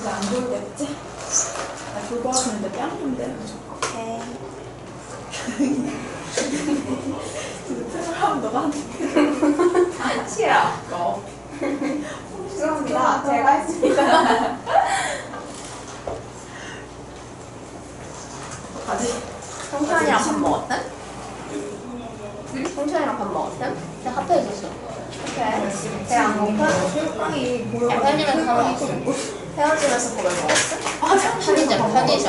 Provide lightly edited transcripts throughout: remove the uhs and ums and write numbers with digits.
그래서 안 좋을겠지? 나 그거 하는데 뺨인데. 오케이. 생각하면 너가 하는 싫어. 거. 죄송합니다. 제가 했습니다. 가지. 홍천이랑 밥 먹었든? 홍천이랑 밥 먹었든? 내가 카페에 있었어. 그래. 제가 안 먹고 빵이 보여. 편의점에서 사 먹었어. 헤어지면서 밥을 먹었어? 아, 편의점.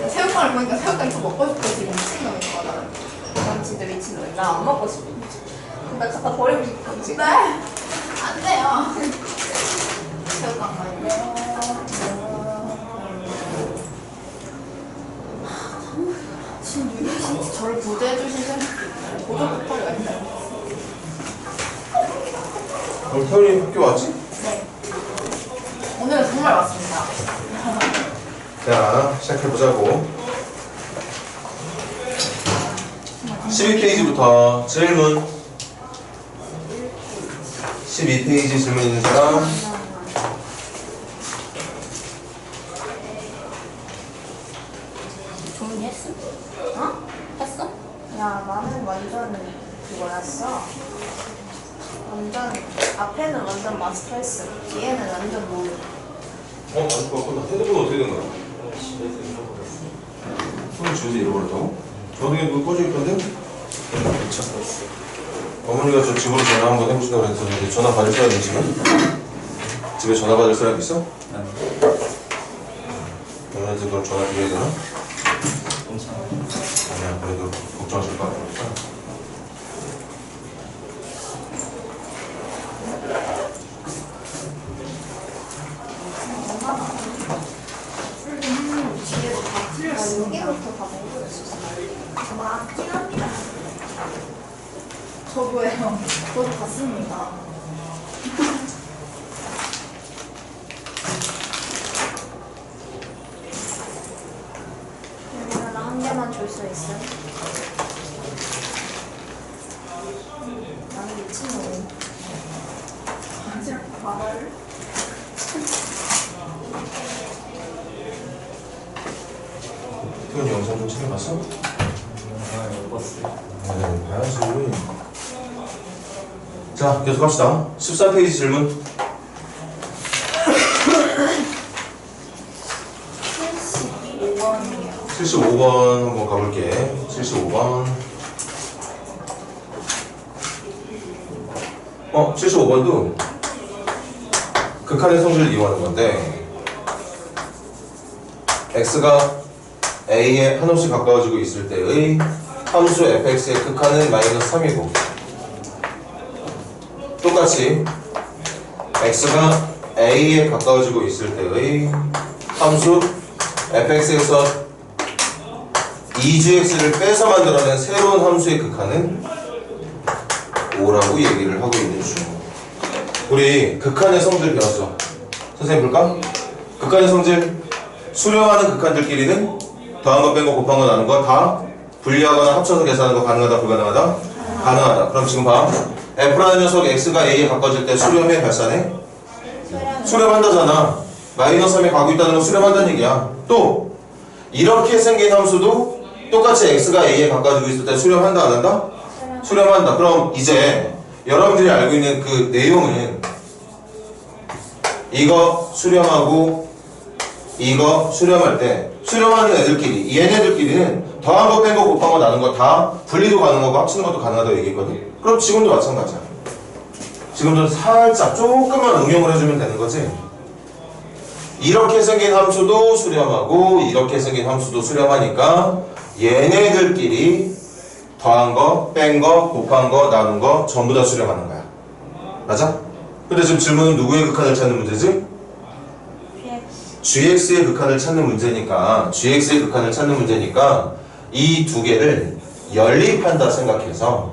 새우깡을 보니까 새우깡이 더 먹고 싶어 지금 미친놈이야 나는. 넌 진짜 미친놈이야. 나 안 먹고 싶어. 나 갖다 버리고 싶어 지금. 네. 안 돼요. 새우깡 많이 지금 유리 진짜 저를 보조해 주신 생각이 보조 폭발이 아니에요. 오늘 태훈이 학교 왔지? 네. 오늘은 정말 왔습니다. 자, 시작해보자고. 12페이지부터 질문. 12페이지 질문 있는 사람. 종이 했어? 어? 했어? 야, 나는 완전 그거였어. 완전 앞에는 완전 마스터했어. 뒤에는 완전 모르. 안 좋았고, 나 핸드폰 어떻게 된 거야? 손 주제 잃어버렸다고? 저등에 뭐 꺼져 있던데? 그쵸. 어머니가 저 집으로 전화 한번 해보시라고 그랬었는데 전화 받을 사람 있지만? 집에 전화 받을 사람 있어? 어머니한테 그걸 전화 드려야 되나? 아니야, 그래도 걱정하실 거 아니니까. 뒤에도 다 틀렸어. 여기부터 다 먹어줬어. 맞긴 합니다. 저도예요. 저도 봤습니다. 여기는 한 개만 줄 수 있어? 나는 미친놈. 아직 말을. 태훈이 영상 좀 챙겨봤어? 못 봤어요. 네, 봐야지. 자, 계속 합시다. 13페이지 질문. 75번이에요. 75번 한번 가볼게. 75번. 75번도 극한의 성질을 이용하는 건데 x가 a에 한없이 가까워지고 있을 때의 함수 fx의 극한은 마이너스 3이고 똑같이 x가 a에 가까워지고 있을 때의 함수 fx에서 2gx를 빼서 만들어낸 새로운 함수의 극한은 5라고 얘기를 하고 있는 중. 우리 극한의 성질 배웠어. 선생님 볼까? 극한의 성질 수렴하는 극한들끼리는 더한 거, 뺀 거, 곱한 거, 나눈 거 다 분리하거나 합쳐서 계산하는 거 가능하다, 불가능하다? 가능하다. 그럼 지금 봐. F라는 녀석 X가 A에 가까워질 때 수렴해, 발산해? 수렴한다잖아. 마이너스 3에 가고 있다는 건 수렴한다는 얘기야. 또 이렇게 생긴 함수도 똑같이 X가 A에 가까워지고 있을 때 수렴한다, 안 한다? 수렴한다. 그럼 이제 여러분들이 알고 있는 그 내용은 이거 수렴하고 이거 수렴할 때 수렴하는 애들끼리 얘네들끼리는 더한 거, 뺀 거, 곱한 거, 나눈 거 다 분리도 가능하고 합치는 것도 가능하다고 얘기했거든. 그럼 지금도 마찬가지야. 지금도 살짝 조금만 응용을 해주면 되는 거지. 이렇게 생긴 함수도 수렴하고 이렇게 생긴 함수도 수렴하니까 얘네들끼리 더한 거, 뺀 거, 곱한 거, 나눈 거 전부 다 수렴하는 거야. 맞아? 근데 지금 질문은 누구의 극한을 찾는 문제지? gx의 극한을 찾는 문제니까 gx의 극한을 찾는 문제니까 이 두 개를 연립한다 생각해서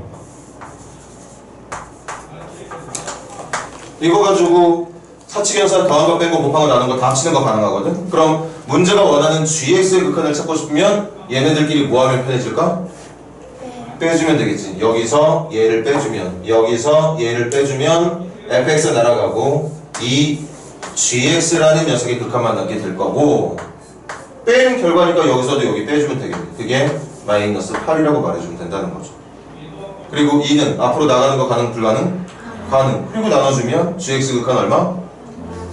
이거 가지고 사칙연산 더한 거, 뺀 거, 곱한 거, 나눈 거 다 합치는 거 가능하거든? 그럼 문제가 원하는 gx의 극한을 찾고 싶으면 얘네들끼리 뭐 하면 편해질까? 빼주면 되겠지. 여기서 얘를 빼주면 여기서 얘를 빼주면 fx 날아가고 이 gx라는 녀석의 극한만 남게 될 거고 뺀 결과니까 여기서도 여기 빼주면 되겠네. 그게 마이너스 8이라고 말해주면 된다는 거죠. 그리고 2는 앞으로 나가는 거 가능 불가능? 가능. 그리고 나눠주면 gx 극한 얼마?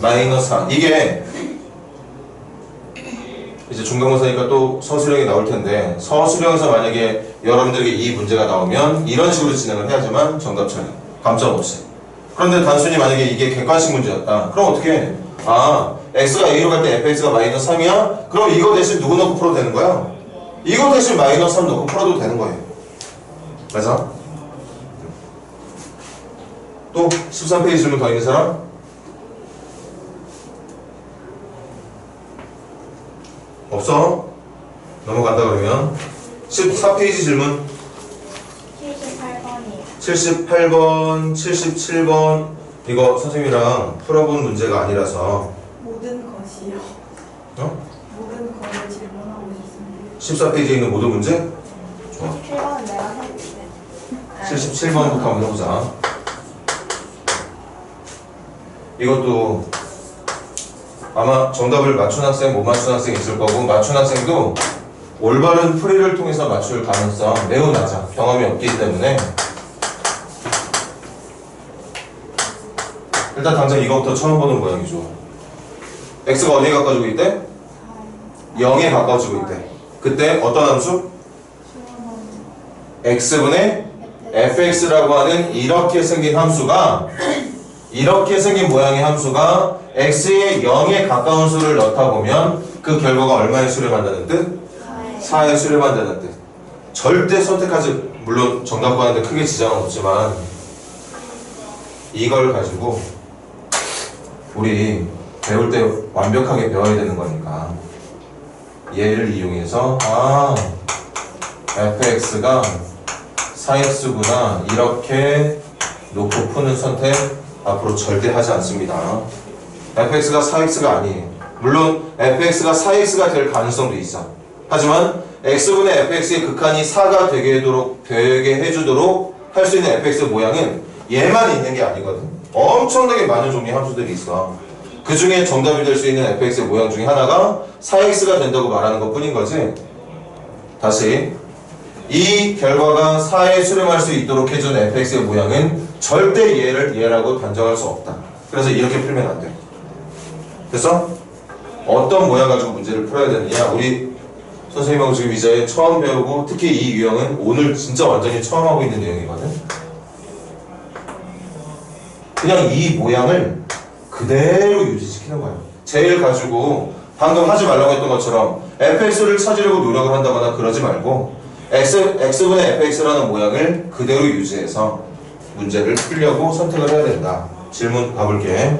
마이너스 4. 이게 이제 중간고사니까 또 서술형이 나올 텐데 서술형에서 만약에 여러분들에게 이 문제가 나오면 이런 식으로 진행을 해야지만 정답 처리. 감점 없이. 그런데 단순히 만약에 이게 객관식 문제였다. 그럼 어떻게 해? 아, x가 a로 갈 때 fx가 마이너스 3이야? 그럼 이거 대신 누구 넣고 풀어도 되는 거야? 이거 대신 마이너스 3 넣고 풀어도 되는 거예요. 그래서 또 13페이지 질문 더 있는 사람? 없어? 넘어간다 그러면 14페이지 질문 78번이에요. 78번, 77번 이거 선생님이랑 풀어본 문제가 아니라서 모든 것이요. 어? 모든 것을 질문하고 싶습니다. 14페이지에 있는 모든 문제? 좋아. 77번은 내가 해볼게. 77번부터 한번 해보자. 이것도 아마 정답을 맞춘 학생, 못 맞춘 학생 있을 거고 맞춘 학생도 올바른 풀이를 통해서 맞출 가능성 매우 낮아. 경험이 없기 때문에 일단 당장 이거부터 처음 보는 모양이죠. x가 어디에 가까워지고 있대? 0에 가까워지고 있대. 그때 어떤 함수? x분의 fx라고 하는 이렇게 생긴 함수가 이렇게 생긴 모양의 함수가 x의 0에 가까운 수를 넣다 보면 그 결과가 얼마에 수렴한다는 뜻? 4에 수렴한다는 뜻. 절대 선택하지, 물론 정답 구하는데 크게 지장은 없지만 이걸 가지고 우리 배울 때 완벽하게 배워야 되는 거니까 얘를 이용해서 fx가 4x구나 이렇게 놓고 푸는 선택 앞으로 절대 하지 않습니다. fx가 4x가 아니에요. 물론 fx가 4x가 될 가능성도 있어. 하지만 x분의 fx의 극한이 4가 되게 해주도록 할 수 있는 fx 모양은 얘만 있는 게 아니거든. 엄청나게 많은 종류의 함수들이 있어. 그 중에 정답이 될 수 있는 fx의 모양 중에 하나가 4x가 된다고 말하는 것 뿐인 거지. 다시 이 결과가 4에 수렴할 수 있도록 해준 fx의 모양은 절대 얘라고 단정할 수 없다. 그래서 이렇게 풀면 안 돼. 그래서 어떤 모양 가지고 문제를 풀어야 되느냐, 우리 선생님하고 지금 이제 처음 배우고 특히 이 유형은 오늘 진짜 완전히 처음 하고 있는 내용이거든. 그냥 이 모양을 그대로 유지시키는 거야. 제일 가지고 방금 하지 말라고 했던 것처럼 fx를 찾으려고 노력을 한다거나 그러지 말고 x분의 fx라는 모양을 그대로 유지해서 문제를 풀려고 선택을 해야 된다. 질문 가볼게.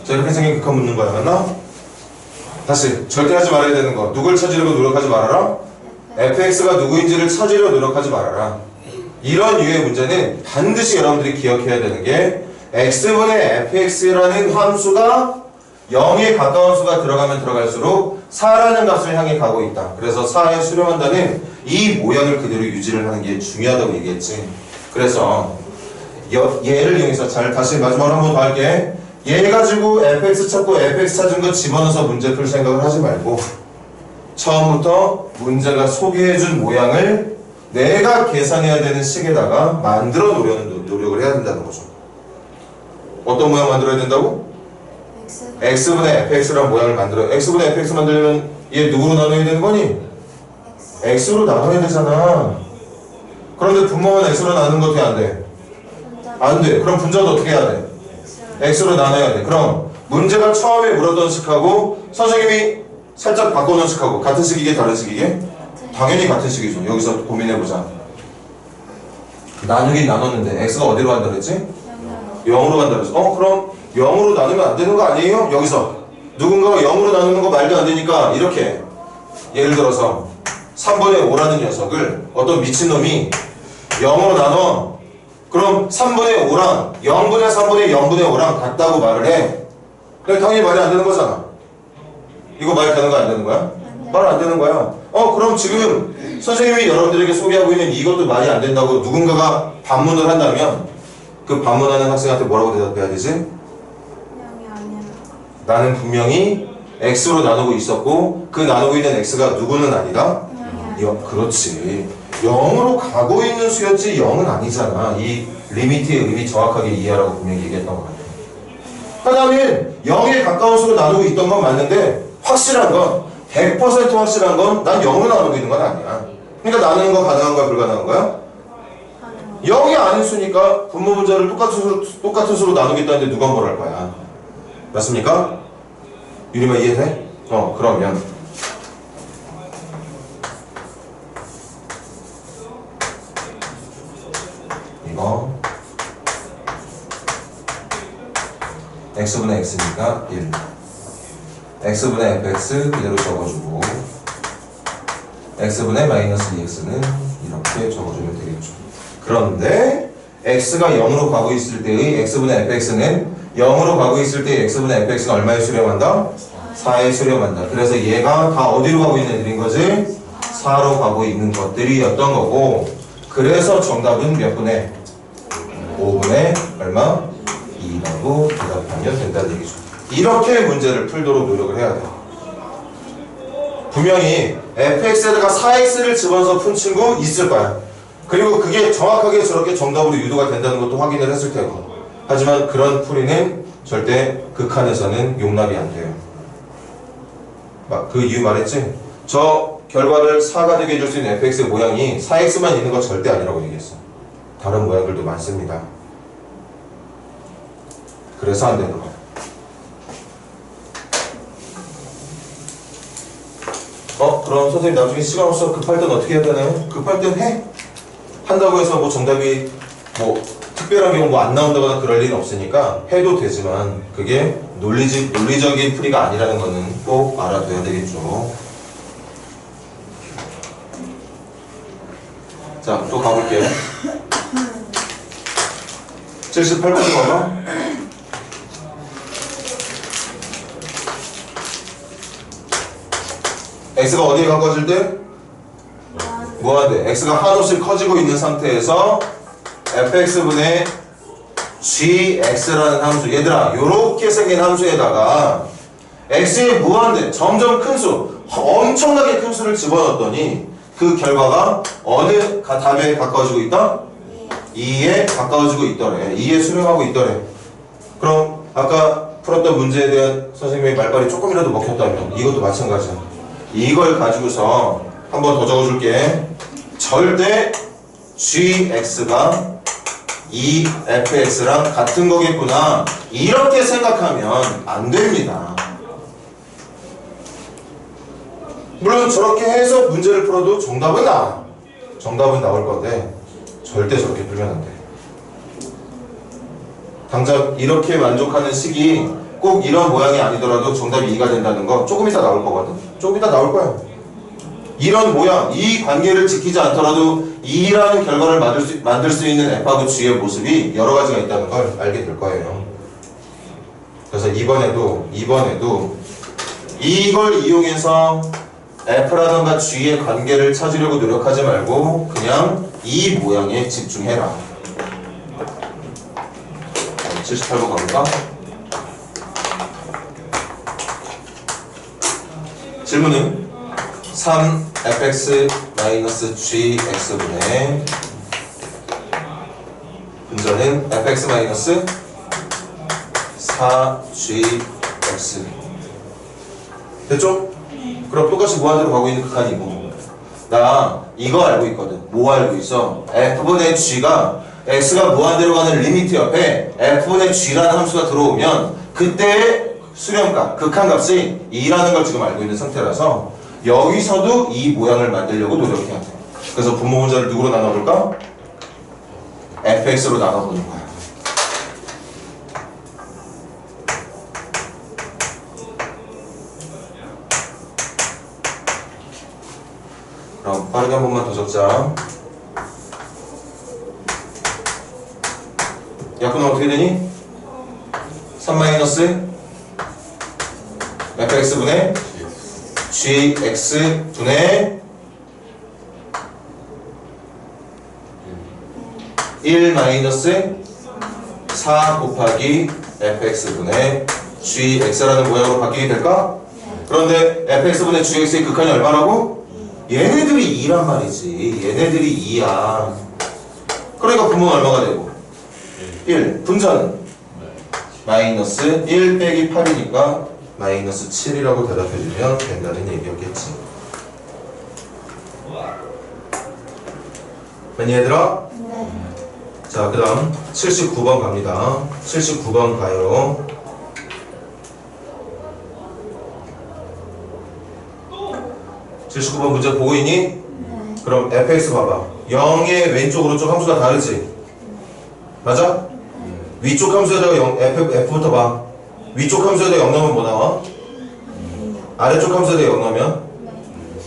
자, 이렇게 생긴 극한 묻는 거야. 맞나? 다시 절대 하지 말아야 되는 거. 누굴 찾으려고 노력하지 말아라. fx가 누구인지를 찾으려 노력하지 말아라. 이런 유의 문제는 반드시 여러분들이 기억해야 되는 게 x분의 fx라는 함수가 0에 가까운 수가 들어가면 들어갈수록 4라는 값을 향해 가고 있다. 그래서 4에 수렴한다는 이 모양을 그대로 유지를 하는 게 중요하다고 얘기했지. 그래서 얘를 이용해서 잘 다시 마지막으로 한 번 더 할게. 얘 가지고 fx 찾고 fx 찾은 거 집어넣어서 문제 풀 생각을 하지 말고 처음부터 문제가 소개해준 모양을 내가 계산해야 되는 식에다가 만들어 놓으려는 노력을 해야 된다는 거죠. 어떤 모양 만들어야 된다고? x분의 fx라는 모양을 만들어. x분의 fx 만들려면 얘 누구로 나눠야 되는 거니? x로 나눠야 되잖아. 그런데 분모만 x로 나누는 거 어떻게 안 돼? 안 돼. 그럼 분자도 어떻게 해야 돼? x로 나눠야 돼. 그럼 문제가 처음에 물었던 식하고 선생님이 살짝 바꿔놓은 식하고 같은 식이게 다른 식이게? 당연히 같은 식이죠. 여기서 고민해보자. 나누긴 나눴는데 x가 어디로 간다 그랬지? 0으로 간다 그랬어. 그럼 0으로 나누면 안 되는 거 아니에요? 여기서 누군가가 0으로 나누는 거 말도 안 되니까 이렇게 예를 들어서 3분의 5라는 녀석을 어떤 미친놈이 0으로 나눠. 그럼 3분의 5랑 0분의 3분의 0분의 5랑 같다고 말을 해. 근데 당연히 말이 안 되는 거잖아. 이거 말 되는 거 안 되는 거야? 말 안 되는 거야. 그럼 지금 선생님이 여러분들에게 소개하고 있는 이것도 말이 안 된다고 누군가가 반문을 한다면 그 반문하는 학생한테 뭐라고 대답해야 되지? 분명히 아니야. 나는 분명히 x로 나누고 있었고 그 나누고 있는 x가 누구는 아니라 그렇지. 0으로 가고 있는 수였지 0은 아니잖아. 이 리미트의 의미 정확하게 이해하라고 분명히 얘기했던 것 같아. 하나는 0에 가까운 수로 나누고 있던 건 맞는데 확실한 건 100% 확실한 건 난 0으로 나누고 있는 건 아니야. 그러니까 나누는 거 가능한 거야 불가능한 거야? 0이 아닌 수니까 분모 분자를 똑같은 수로 나누겠다는데 누가 뭘 할 거야? 맞습니까? 유리마 이해돼? 그러면 이거 x분의 x니까 1 x분의 fx 그대로 적어주고 x분의 마이너스 2x는 이렇게 적어주면 되겠죠. 그런데 x가 0으로 가고 있을 때의 x분의 fx는 0으로 가고 있을 때 x분의 fx가 얼마에 수렴한다? 4에 수렴한다. 그래서 얘가 다 어디로 가고 있는 애들인 거지? 4로 가고 있는 것들이었던 거고 그래서 정답은 몇 분의? 5분의 얼마? 2라고 대답하면 된다는 얘기죠. 이렇게 문제를 풀도록 노력을 해야 돼요. 분명히 fx에다가 4x를 집어넣어서 푼 친구 있을 거야. 그리고 그게 정확하게 저렇게 정답으로 유도가 된다는 것도 확인을 했을 테고 하지만 그런 풀이는 절대 극한에서는 용납이 안 돼요. 그 이유 말했지? 저 결과를 4가 되게 해줄 수 있는 fx의 모양이 4x만 있는 건 절대 아니라고 얘기했어. 다른 모양들도 많습니다. 그래서 안 되는 거야. 그럼 선생님 나중에 시간 없어 급할 땐 어떻게 해야 되나요? 급할 땐 해. 한다고 해서 뭐 정답이 뭐 특별한 경우 뭐 안 나온다거나 그럴 일은 없으니까 해도 되지만 그게 논리적인 풀이가 아니라는 거는 꼭 알아둬야 되겠죠. 자, 또 가볼게요. 78번 봐봐. x가 어디에 가까워질 때? 무한대. x가 한없이 커지고 있는 상태에서 fx분의 gx라는 함수 얘들아 요렇게 생긴 함수에다가 x의 무한대 점점 큰 수 엄청나게 큰 수를 집어넣었더니 그 결과가 어느 답에 가까워지고 있다? 2에 가까워지고 있더래. 2에 수렴하고 있더래. 그럼 아까 풀었던 문제에 대한 선생님의 말발이 조금이라도 먹혔다면 이것도 마찬가지야. 이걸 가지고서 한 번 더 적어줄게. 절대 gx가 이 fx랑 같은 거겠구나 이렇게 생각하면 안 됩니다. 물론 저렇게 해서 문제를 풀어도 정답은 나올 건데 절대 저렇게 풀면 안 돼. 당장 이렇게 만족하는 식이 꼭 이런 모양이 아니더라도 정답이 2가 된다는 거 조금 이따 나올 거거든. 조금 이따 나올 거야. 이런 모양, 이 관계를 지키지 않더라도 2라는 결과를 만들 수 있는 f하고 g의 모습이 여러 가지가 있다는 걸 알게 될 거예요. 그래서 이번에도 이걸 이용해서 f라던가 g의 관계를 찾으려고 노력하지 말고 그냥 이 모양에 집중해라. 78번 가볼까? 질문은 3fx-gx분의 분자는 fx-4gx 됐죠? 그럼 똑같이 무한대로 가고 있는 극한이고 나 이거 알고 있거든. 뭐 알고 있어? f분의 g가 x가 무한대로 가는 리미트 옆에 f분의 g라는 함수가 들어오면 그때의 수렴값, 극한값이 2라는 걸 지금 알고 있는 상태라서 여기서도 이 모양을 만들려고 노력해야 돼. 그래서 분모 분자를 누구로 나눠볼까? fx로 나눠보는 거야. 그럼 빠르게 한 번만 더 적자. 약분은 어떻게 되니? 3 마이너스 fx분의 gx분의 1 마이너스 4 곱하기 fx분의 gx라는 모양으로 바뀌게 될까? 그런데 fx분의 gx의 극한이 얼마라고? 얘네들이 2란 말이지. 얘네들이 2야. 그러니까 분모는 얼마가 되고? 1. 분자는? 마이너스 1 빼기 8이니까 마이너스 7이라고 대답해주면 된다는 얘기였겠지. 많이 얘들아? 네. 자, 그 다음 79번 갑니다. 79번 가요. (79번) 문제 보고 있니? 네. 그럼 fx 봐봐. 0의 왼쪽 오른쪽 함수가 다르지? 맞아? 위쪽 함수에다가 0, f부터 봐. 위쪽 함수에다가 0 넣으면 뭐 나와? 아래쪽 함수에다가 0 넣으면?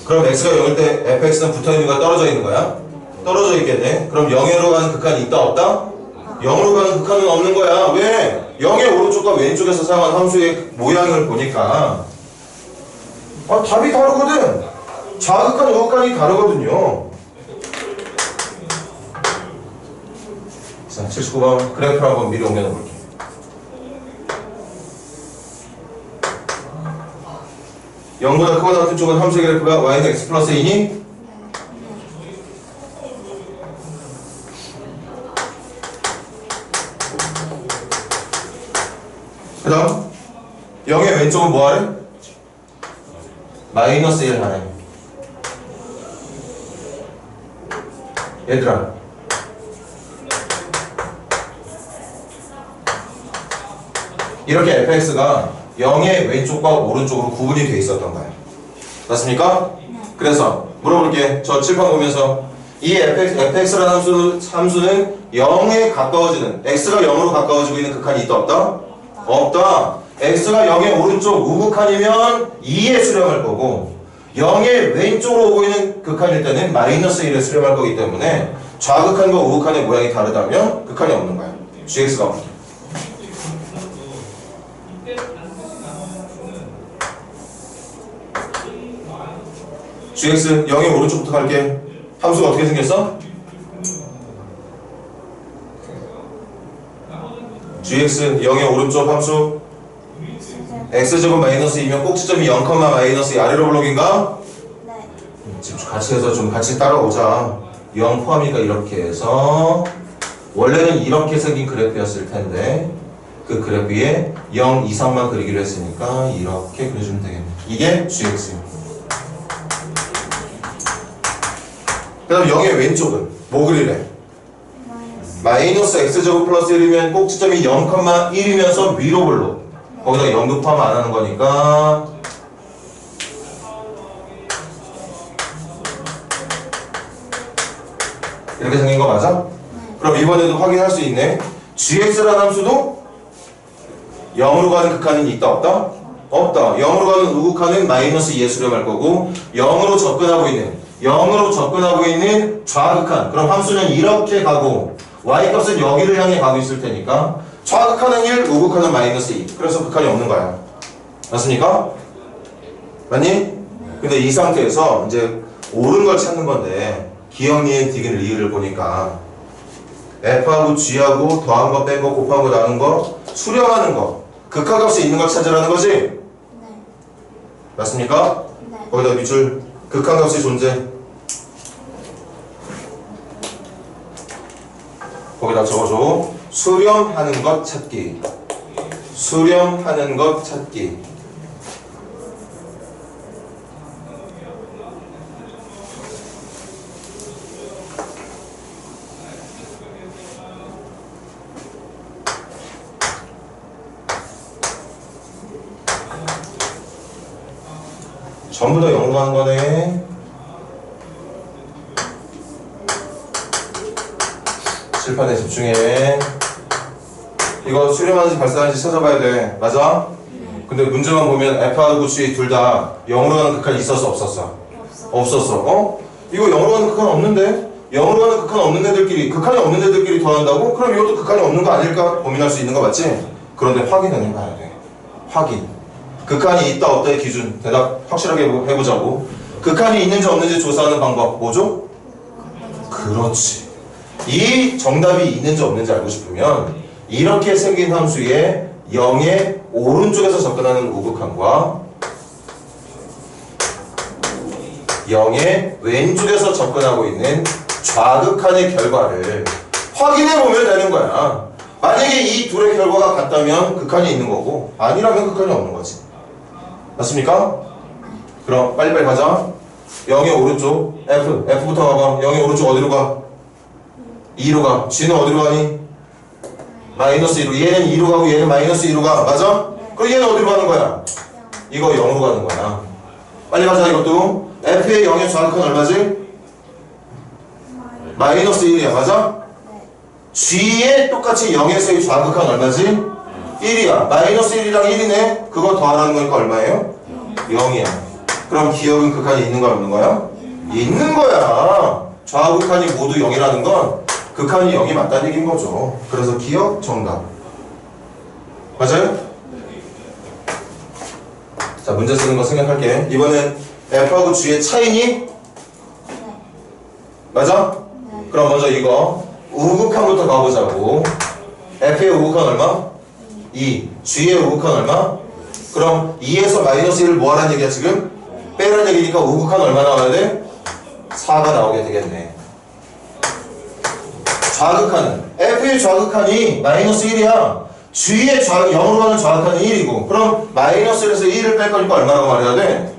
그럼 x가 0일 때 fx는 붙어있는 거야? 떨어져 있는 거야? 떨어져 있겠네. 그럼 0으로 가는 극한이 있다 없다? 0으로 가는 극한은 없는 거야. 왜? 0의 오른쪽과 왼쪽에서 사용한 함수의 모양을 보니까 답이 다르거든. 좌극한, 우극한이 다르거든요. 자, 79번 그래프를 한번 미리 옮겨 놓을게. (0보다) 크거나 같은 쪽은 함수의 그래프가 y는 x 플러스 2니? 그 다음 0의 왼쪽은 뭐 하래? 마이너스 1 하래. 얘들아, 이렇게 fx가 0의 왼쪽과 오른쪽으로 구분이 돼 있었던 거야. 맞습니까? 그래서 물어볼게. 저 칠판 보면서 이 fx라는 함수는 0에 가까워지는, x가 0으로 가까워지고 있는 극한이 있다 없다? 없다. x가 0의 오른쪽 우극한이면 2에 수렴할 거고 0의 왼쪽으로 오고 있는 극한일 때는 마이너스 1에 수렴할 거기 때문에 좌극한과 우극한의 모양이 다르다면 극한이 없는 거야. gx가 없는 거야. gx 0의 오른쪽부터 갈게. 함수가 어떻게 생겼어? gx 0의 오른쪽 함수 x제곱 마이너스 2면 꼭지점이 0, 마이너스 2 아래로 블록인가? 네. 지금 같이 해서 좀 같이 따라오자. 0 포함이니까 이렇게 해서 원래는 이렇게 생긴 그래프였을 텐데 그 그래프 위에 0 이상만 그리기로 했으니까 이렇게 그려주면 되겠네. 이게 gx입니다. 그 다음 0의 왼쪽은 뭐 그리래? 마이너스 x제곱 플러스 1이면 꼭지점이 0, 1이면서 위로 블록. 거기다 0도 포함 안 하는 거니까 이렇게 생긴 거 맞아? 그럼 이번에도 확인할 수 있네. gx라는 함수도 0으로 가는 극한은 있다 없다? 없다. 0으로 가는 우극한은 마이너스 2에 수렴할 거고 0으로 접근하고 있는 좌극한, 그럼 함수는 이렇게 가고 y값은 여기를 향해 가고 있을 테니까 좌극한은 1, 우극한은 마이너스 2. 그래서 극한이 없는 거야. 맞습니까? 맞니? 근데 이 상태에서 이제 옳은 걸 찾는 건데 기억, 니은, 디귿, 리을을 보니까 f하고 g하고 더한 거, 뺀 거, 곱한 거, 나눈 거, 수렴하는 거, 극한값이 있는 걸 찾으라는 거지? 네. 맞습니까? 네. 거기다 밑줄 극한값이 존재. 거기다 적어줘. 수렴하는 것 찾기. 수렴하는 것 찾기. 전부 다 0으로 가는 거네. 칠판에 집중해. 이거 수렴하는지 발산하는지 찾아봐야 돼. 맞아? 근데 문제만 보면 F하고 G 둘 다 0으로 가는 극한이 있었어 없었어? 없었어. 어? 이거 0으로 가는 극한 없는데? 0으로 가는 극한 없는 애들끼리, 극한이 없는 애들끼리 더한다고? 그럼 이것도 극한이 없는 거 아닐까? 고민할 수 있는 거 맞지? 그런데 확인은 해봐야 돼. 확인. 극한이 있다 없다의 기준 대답 확실하게 해보자고. 극한이 있는지 없는지 조사하는 방법 뭐죠? 그렇지. 이 정답이 있는지 없는지 알고 싶으면 이렇게 생긴 함수의 0의 오른쪽에서 접근하는 우극한과 0의 왼쪽에서 접근하고 있는 좌극한의 결과를 확인해 보면 되는 거야. 만약에 이 둘의 결과가 같다면 극한이 있는 거고 아니라면 극한이 없는 거지. 맞습니까? 그럼 빨리빨리 가자. 0의 오른쪽 F부터 가봐. 0의 오른쪽 어디로 가? 2로 가. G는 어디로 가니? 마이너스 2로. 얘는 2로 가고 얘는 마이너스 2로 가. 맞아? 그럼 얘는 어디로 가는 거야? 이거 0으로 가는 거야. 빨리 가자. 이것도 F의 0의 좌극한 얼마지? 마이너스 1이야. 맞아? G의 똑같이 0에서의 좌극한 얼마지? 1이야. 마이너스 1이랑 1이네. 그거 더하라는 거니까 얼마예요? 0이야. 그럼 기억은 극한이 있는 거야 없는 거야? 있는 거야. 좌극한이 모두 0이라는 건 극한이 0이 맞다는 얘기인 거죠. 그래서 기억 정답. 맞아요? 자, 문제 쓰는 거 생각할게. 이번엔 F하고 G의 차이니? 맞아? 그럼 먼저 이거 우극한부터 가보자고. F의 우극한 얼마? 2. G의 우극한 얼마? 그럼 2에서 마이너스 1을 뭐 하라는 얘기야 지금? 빼라는 얘기니까 우극한 얼마 나와야 돼? 4가 나오게 되겠네. 좌극한은 F의 좌극한이 마이너스 1이야. G의 0으로 가는 좌극한은 1이고 그럼 마이너스 1에서 1을 뺄 거니까 얼마라고 말해야 돼?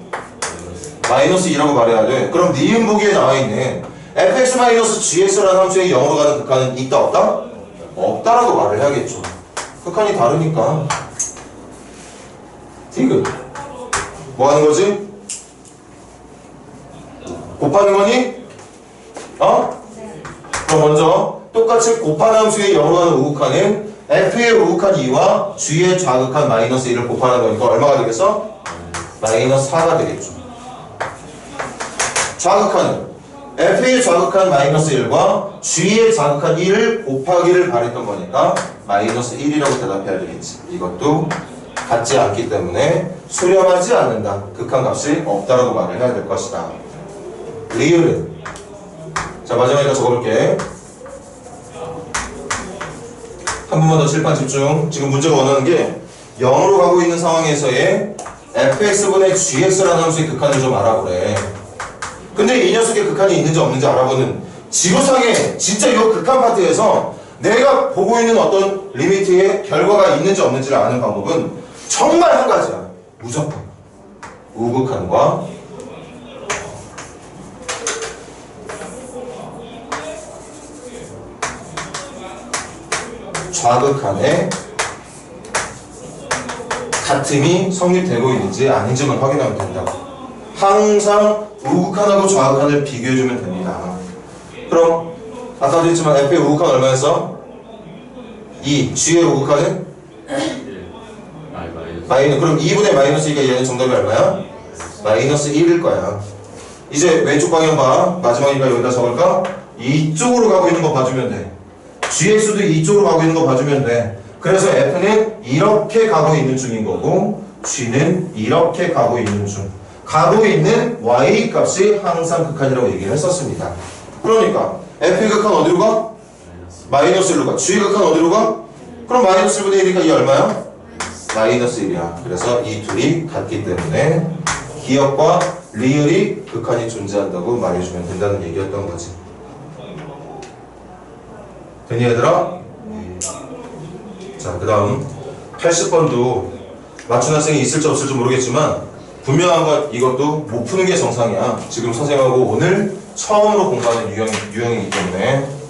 마이너스 2라고 말해야 돼. 그럼 니은 보기에 나와있는 fx-gx라는 함수의 0으로 가는 극한은 있다 없다? 없다라고 말을 해야겠죠. 극한이 다르니까. 디귿 뭐 하는 거지? 곱하는 거니? 어? 그럼 먼저 똑같이 곱하는 함수의 0으로 가는 우극한은 f의 우극한 2와 g의 좌극한 마이너스 1을 곱하는 거니까 얼마가 되겠어? 마이너스 4가 되겠죠. 좌극한은 f의 좌극한 마이너스 1과 g의 좌극한 1을 곱하기를 바랬던 거니까 마이너스 1이라고 대답해야 되겠지. 이것도 같지 않기 때문에 수렴하지 않는다. 극한값이 없다라고 말을 해야 될 것이다. 리을은 자 마지막에 적어볼게. 한 번만 더 칠판 집중. 지금 문제가 원하는 게 0으로 가고 있는 상황에서의 fx분의 gx라는 함수의 극한을 좀 알아보래. 근데 이 녀석의 극한이 있는지 없는지 알아보는 지구상에 진짜 이 극한 파트에서 내가 보고 있는 어떤 리미트의 결과가 있는지 없는지를 아는 방법은 정말 한 가지야. 무조건 우극한과 좌극한의 같음이 성립되고 있는지 아닌지만 확인하면 된다고. 항상 우극한하고 좌극한을 비교해주면 됩니다. 그럼 아까도 했지만 F의 우극한 얼마였어? 2. G의 우극한은? 그럼 2분의 마이너스 2가 얘는 정답이 얼마야? 마이너스 1일 거야. 이제 왼쪽 방향 봐. 마지막이니까 여기다 적을까? 이쪽으로 가고 있는 거 봐주면 돼. GX도 이쪽으로 가고 있는 거 봐주면 돼. 그래서 F는 이렇게 가고 있는 중인 거고 G는 이렇게 가고 있는 중. 가고 있는 Y 값이 항상 극한이라고 얘기를 했었습니다. 그러니까 F의 극한 어디로 가? 마이너스 1로 가. G의 극한 어디로 가? 그럼 마이너스 1분의 1이니까 이 얼마야? 마이너스 1이야. 그래서 이 둘이 같기 때문에 기억과 리을이 극한이 존재한다고 말해주면 된다는 얘기였던 거지. 되니 얘들아? 자, 그 다음 80번도 맞춘 학생이 있을지 없을지 모르겠지만 분명한 건 이것도 못 푸는 게 정상이야. 지금 선생님하고 오늘 처음으로 공부하는 유형이기 때문에.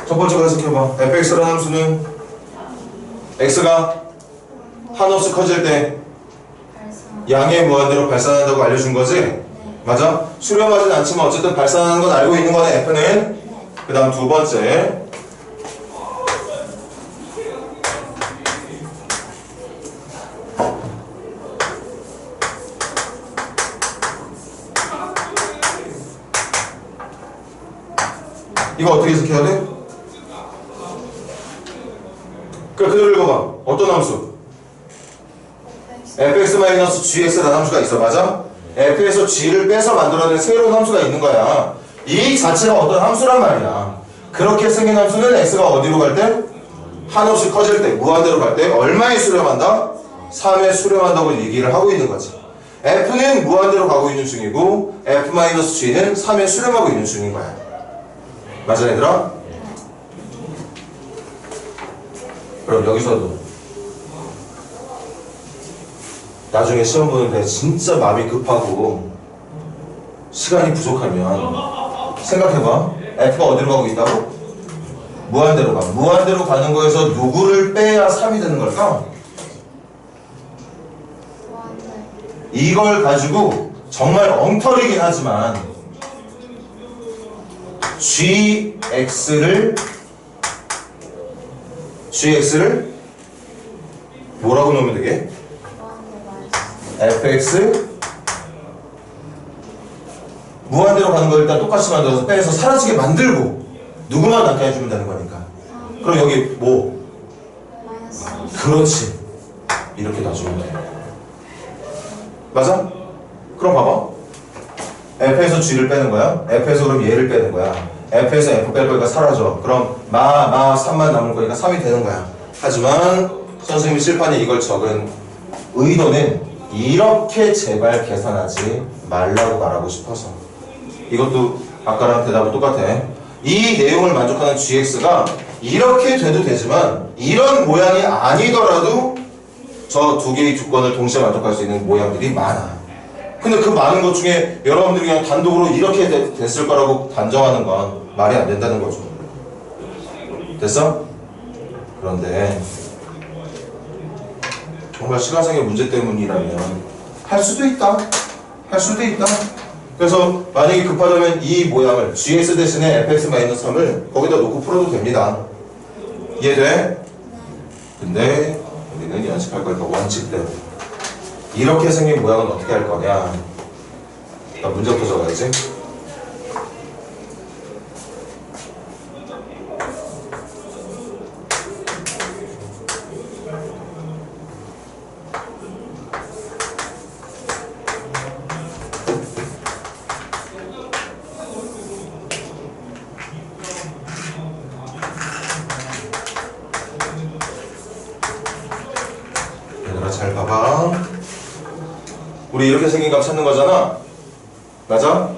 첫 번째 거 해석해봐. fx라는 함수는 x가 한없이 커질 때 양의 무한대로 발산한다고 알려준 거지? 맞아? 수렴하진 않지만 어쨌든 발산하는 건 알고 있는 거네. f는 그 다음 두 번째 이거 어떻게 해석해야 돼? 그대로 읽어봐. 어떤 함수? fx-gx라는 함수가 있어. 맞아? f에서 g를 빼서 만들어낸 새로운 함수가 있는 거야. 이 자체가 어떤 함수란 말이야. 그렇게 생긴 함수는 x가 어디로 갈 때? 한없이 커질 때, 무한대로 갈 때 얼마에 수렴한다? 3에 수렴한다고 얘기를 하고 있는 거지. f는 무한대로 가고 있는 중이고 f-g는 3에 수렴하고 있는 중인 거야. 맞아 얘들아? 그럼 여기서도 나중에 시험 보는데 진짜 마음이 급하고 시간이 부족하면 생각해봐. f가 어디로 가고 있다고? 무한대로 가. 무한대로 가는 거에서 누구를 빼야 3이 되는 걸까? 이걸 가지고 정말 엉터리긴 하지만 gx를 뭐라고 넣으면 되게? fx 무한대로 가는 거 일단 똑같이 만들어서 빼서 사라지게 만들고 누구만 남게 해주면 되는 거니까. 그럼 여기 뭐? 그렇지. 이렇게 놔주면 돼. 맞아? 그럼 봐봐. f에서 g를 빼는 거야. f에서 그럼 얘를 빼는 거야. f에서 f 뺄 거니까 사라져. 그럼 3만 남을 거니까 3이 되는 거야. 하지만 선생님이 칠판에 이걸 적은 의도는 이렇게 제발 계산하지 말라고 말하고 싶어서. 이것도 아까랑 대답은 똑같아. 이 내용을 만족하는 gx가 이렇게 돼도 되지만 이런 모양이 아니더라도 저 두 개의 조건을 동시에 만족할 수 있는 모양들이 많아. 근데 그 많은 것 중에 여러분들이 그냥 단독으로 이렇게 됐을 거라고 단정하는 건 말이 안 된다는 거죠. 됐어? 그런데 정말 시간상의 문제 때문이라면 할 수도 있다. 그래서 만약에 급하다면 이 모양을 gx 대신에 fx-3을 거기다 놓고 풀어도 됩니다. 이해돼? 근데 우리는 연습할 거니까 원칙대로 이렇게 생긴 모양은 어떻게 할 거냐. 나 문제부터 적어야지. 잘 봐봐. 우리 이렇게 생긴 값 찾는 거잖아. 맞아?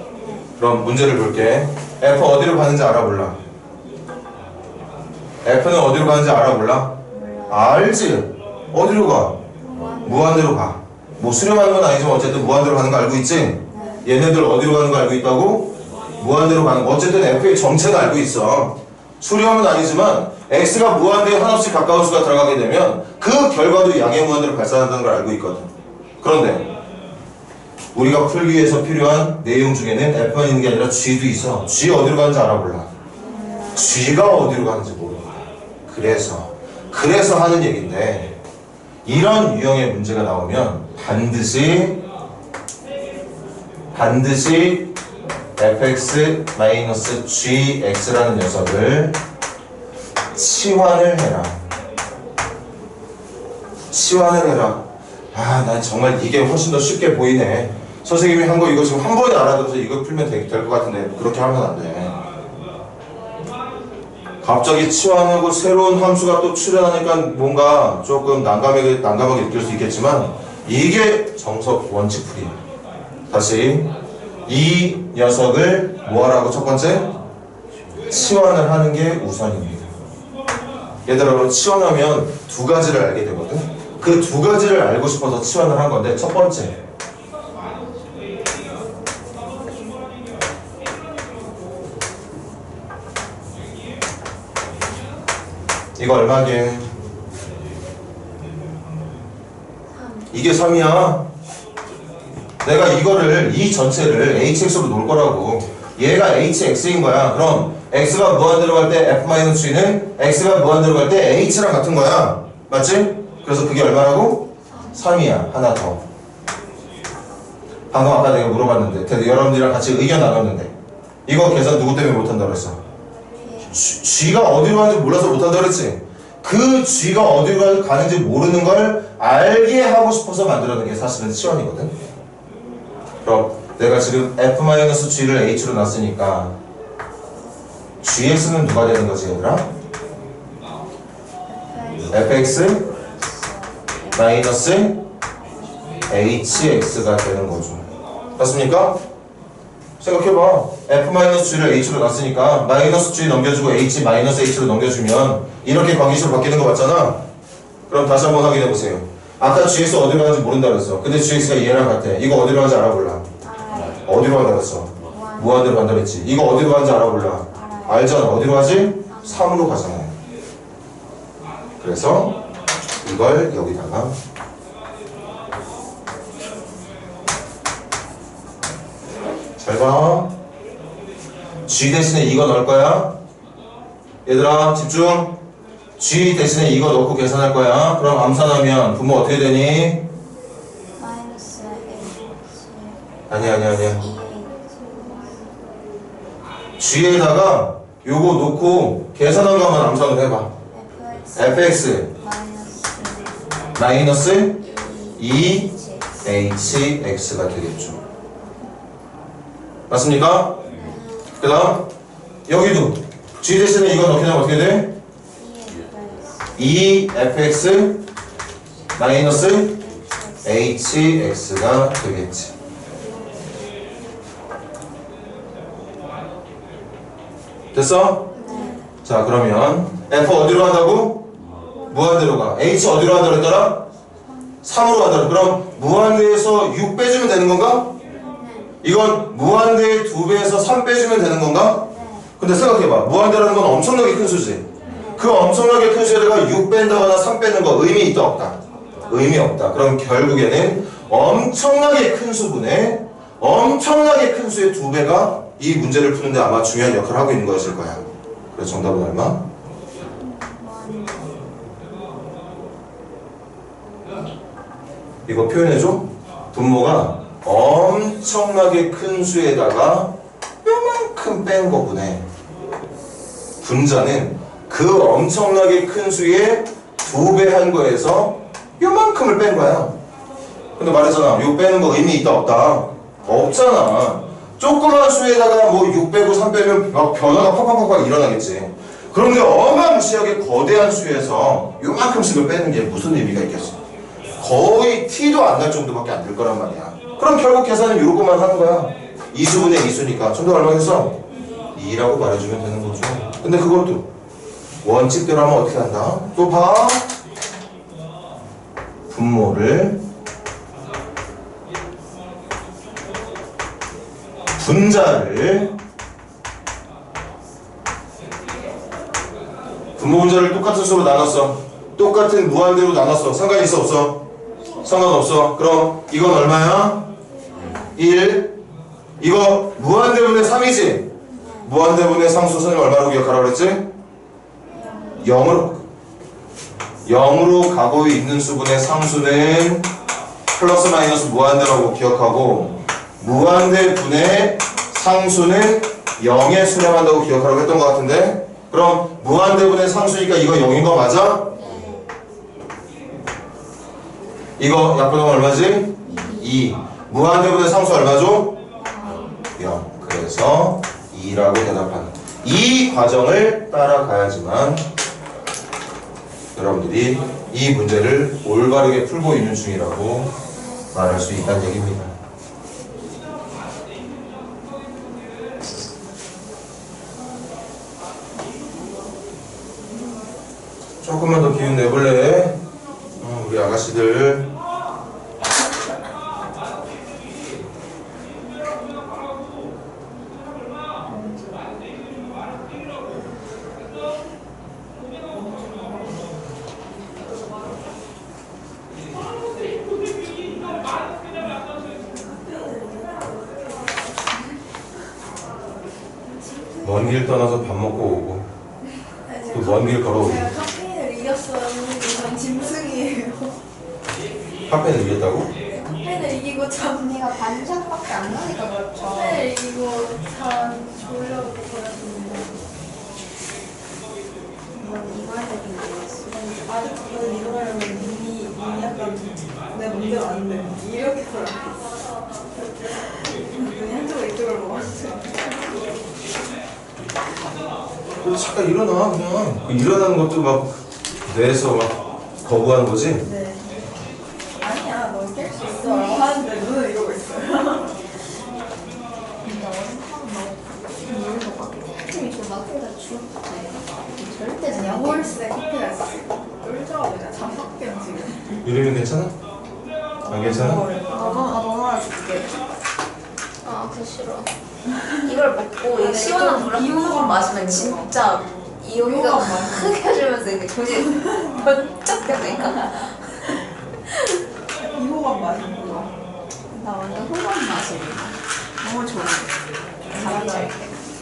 그럼 문제를 볼게. f 어디로 가는지 알아 몰라? f는 어디로 가는지 알아 몰라? 알지? 어디로 가? 무한대로 가. 뭐 수렴하는 건 아니지만 어쨌든 무한대로 가는 거 알고 있지? 얘네들 어디로 가는 거 알고 있다고? 무한대로 가는 거. 어쨌든 f의 정체는 알고 있어. 수렴은 아니지만 x가 무한대에 한없이 가까운 수가 들어가게 되면 그 결과도 양의 무한대로 발산한다는 걸 알고 있거든. 그런데 우리가 풀기 위해서 필요한 내용 중에는 f만 있는 게 아니라 g도 있어. g 어디로 가는지 알아 몰라? g가 어디로 가는지 모르는 거야. 그래서 하는 얘기인데 이런 유형의 문제가 나오면 반드시 fx-gx라는 녀석을 치환을 해라. 아, 난 정말 이게 훨씬 더 쉽게 보이네. 선생님이 한 거 이거 지금 한 번에 알아들어서 이거 풀면 될 것 같은데 그렇게 하면 안 돼. 갑자기 치환하고 새로운 함수가 또 출현하니까 뭔가 조금 난감하게 느낄 수 있겠지만 이게 정석 원칙풀이야. 다시 이 녀석을 뭐하라고? 첫 번째 치환을 하는 게 우선입니다. 얘들아, 치환하면 두 가지를 알게 되거든. 그 두 가지를 알고 싶어서 치환을 한 건데 첫 번째 이거 얼마게? 이게 3이야. 내가 이거를 이 전체를 hx로 놓을 거라고. 얘가 hx인 거야. 그럼 x가 무한대로 갈 때 f-g는 x가 무한대로 갈 때 h랑 같은 거야. 맞지? 그래서 그게 얼마라고? 3이야. 하나 더. 방금 아까 내가 물어봤는데 여러분들이랑 같이 의견 나눴는데 이거 계산 누구 때문에 못한다고 했어? G가 어디로 가는지 몰라서 못한다 그랬지? 그 G가 어디로 가는지 모르는 걸 알게 하고 싶어서 만들어낸 게 사실은 치환이거든. 그럼 내가 지금 F-G를 H로 놨으니까 GX는 누가 되는 거지 얘들아? fx 마이너스 hx가 되는 거죠. 맞습니까? 생각해봐. f-g를 h로 놨으니까 마이너스 g 넘겨주고 h 마이너스 h로 넘겨주면 이렇게 관계식으로 바뀌는 거 맞잖아. 그럼 다시 한번 확인해보세요. 아까 gx 어디로 가는지 모른다 그랬어. 근데 gx가 얘랑 같아. 이거 어디로 가는지 알아볼라. 어디로 간다 그랬어? 무한대로 간다 그랬지. 이거 어디로 가는지 알아볼라. 알잖아. 어디로 가지? 3으로 가잖아. 그래서 이걸 여기다가 잘 봐. G 대신에 이거 넣을 거야. 얘들아 집중. G 대신에 이거 넣고 계산할 거야. 그럼 암산하면 분모 어떻게 되니? 마이너스 아니야. G에다가 요거 놓고 계산한 거 한번 암산을 해봐. fx 마이너스 2hx가 되겠죠. 맞습니까? 그 다음 여기도 G 대신에 이거 넣게 되면 어떻게 돼? 2fx 마이너스 hx가 되겠지. 됐어? 자 그러면 f 어디로 간다고? 무한대로 가. h 어디로 간다고 했더라? 3으로 간다고. 그럼 무한대에서 6 빼주면 되는 건가? 이건 무한대의 2배에서 3 빼주면 되는 건가? 근데 생각해봐. 무한대라는 건 엄청나게 큰 수지. 그 엄청나게 큰 수에다가 6 뺀다거나 3 빼는 거 의미 있다 없다? 의미 없다. 그럼 결국에는 엄청나게 큰 수분에 엄청나게 큰 수의 2배가 이 문제를 푸는데 아마 중요한 역할을 하고 있는 거였을 거야. 그래서 정답은 얼마? 이거 표현해줘. 분모가 엄청나게 큰 수에다가 요만큼 뺀 거구네. 분자는 그 엄청나게 큰 수의 2배 한 거에서 요만큼을 뺀 거야. 근데 말했잖아. 요 빼는 거 의미 있다 없다? 없잖아. 조그만 수에다가 뭐 6 빼고 3 빼면 막 변화가 팍팍팍팍 일어나겠지. 그런데 어마무시하게 거대한 수에서 요만큼씩을 빼는 게 무슨 의미가 있겠어? 거의 T도 안 날 정도밖에 안 될 거란 말이야. 그럼 결국 계산은 요것만 하는 거야. 2수분의 2수니까 정답 얼마겠어? 2라고 말해주면 되는 거죠. 근데 그것도 원칙대로 하면 어떻게 한다? 또 봐. 분모를 분자를 분모 분자를 똑같은 수로 나눴어. 똑같은 무한대로 나눴어. 상관 있어 없어? 상관없어. 그럼 이건 얼마야? 1. 이거 무한대분의 3이지? 무한대분의 상수 선생님 얼마로 기억하라고 그랬지? 0으로 가고 있는 수분의 상수는 플러스 마이너스 무한대라고 기억하고 무한대분의 상수는 0에 수렴한다고 기억하라고 했던 것 같은데 그럼 무한대분의 상수니까 이거 0인 거 맞아? 이거 약분하면 얼마지? 2. 무한대분의 상수 얼마죠? 0. 그래서 2라고 대답하는 이 과정을 따라가야지만 여러분들이 이 문제를 올바르게 풀고 있는 중이라고 말할 수 있다는 얘기입니다. 조금만 더 기운 내볼래? 우리 아가씨들. 먼 길 떠나서 밥 먹고 오고 또 먼 길 걸어오고. 제가 카페인을 이겼어요. 전 짐승이에요. 카페인을 이겼다고? 카페인을 이기고 언니가 반샷밖에 안 나니까 그렇죠. 카페인을 이기고 전 졸려고 그랬는데 아직까지 이거 하려면 눈이 약간 내 문제가 안 돼. 이렇게 돌아. 눈이 한쪽으로 이쪽으로 모았어요. 너 잠깐 일어나 그냥. 그 일어나는 것도 막 뇌에서 막 거부하는 거지? 네. 아니야, 너 깰 수 있어. 하는데 눈을 이러고 있어요. 근데 어색하면 여기서 막 팀이 좀 막히다 추웠대. 절대 그냥 홀세 커피가 있어. 쫄죠? 그냥 잠박병 지금. 유림이 괜찮아? 안 괜찮아? 너무 알아줄게. 아, 그 싫어. 이걸 먹고 이 시원한 물 한 모금 마시면 진짜 이 여기가 흐겨지면서 이게 정신 번쩍 되니까. 2호만 마시는 거. 나 완전 호감 맛이야. 너무 좋아. 잘한다.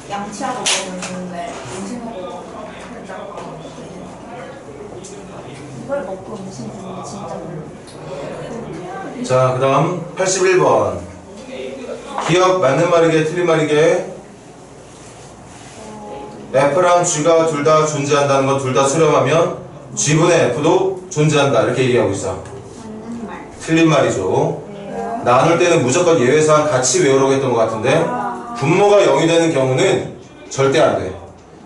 양치하고 먹으면 좋은데 음식하고 이걸 먹고 음식 먹는 게 진짜 별로. 자, 그 다음 81번. 기억 맞는 말이게 틀린 말이게. F랑 G가 둘 다 존재한다는 거 둘 다 수렴하면 G분의 F도 존재한다 이렇게 얘기하고 있어. 맞는 말. 틀린 말이죠. 나눌 때는 무조건 예외사항 같이 외우라고 했던 것 같은데 분모가 0이 되는 경우는 절대 안 돼.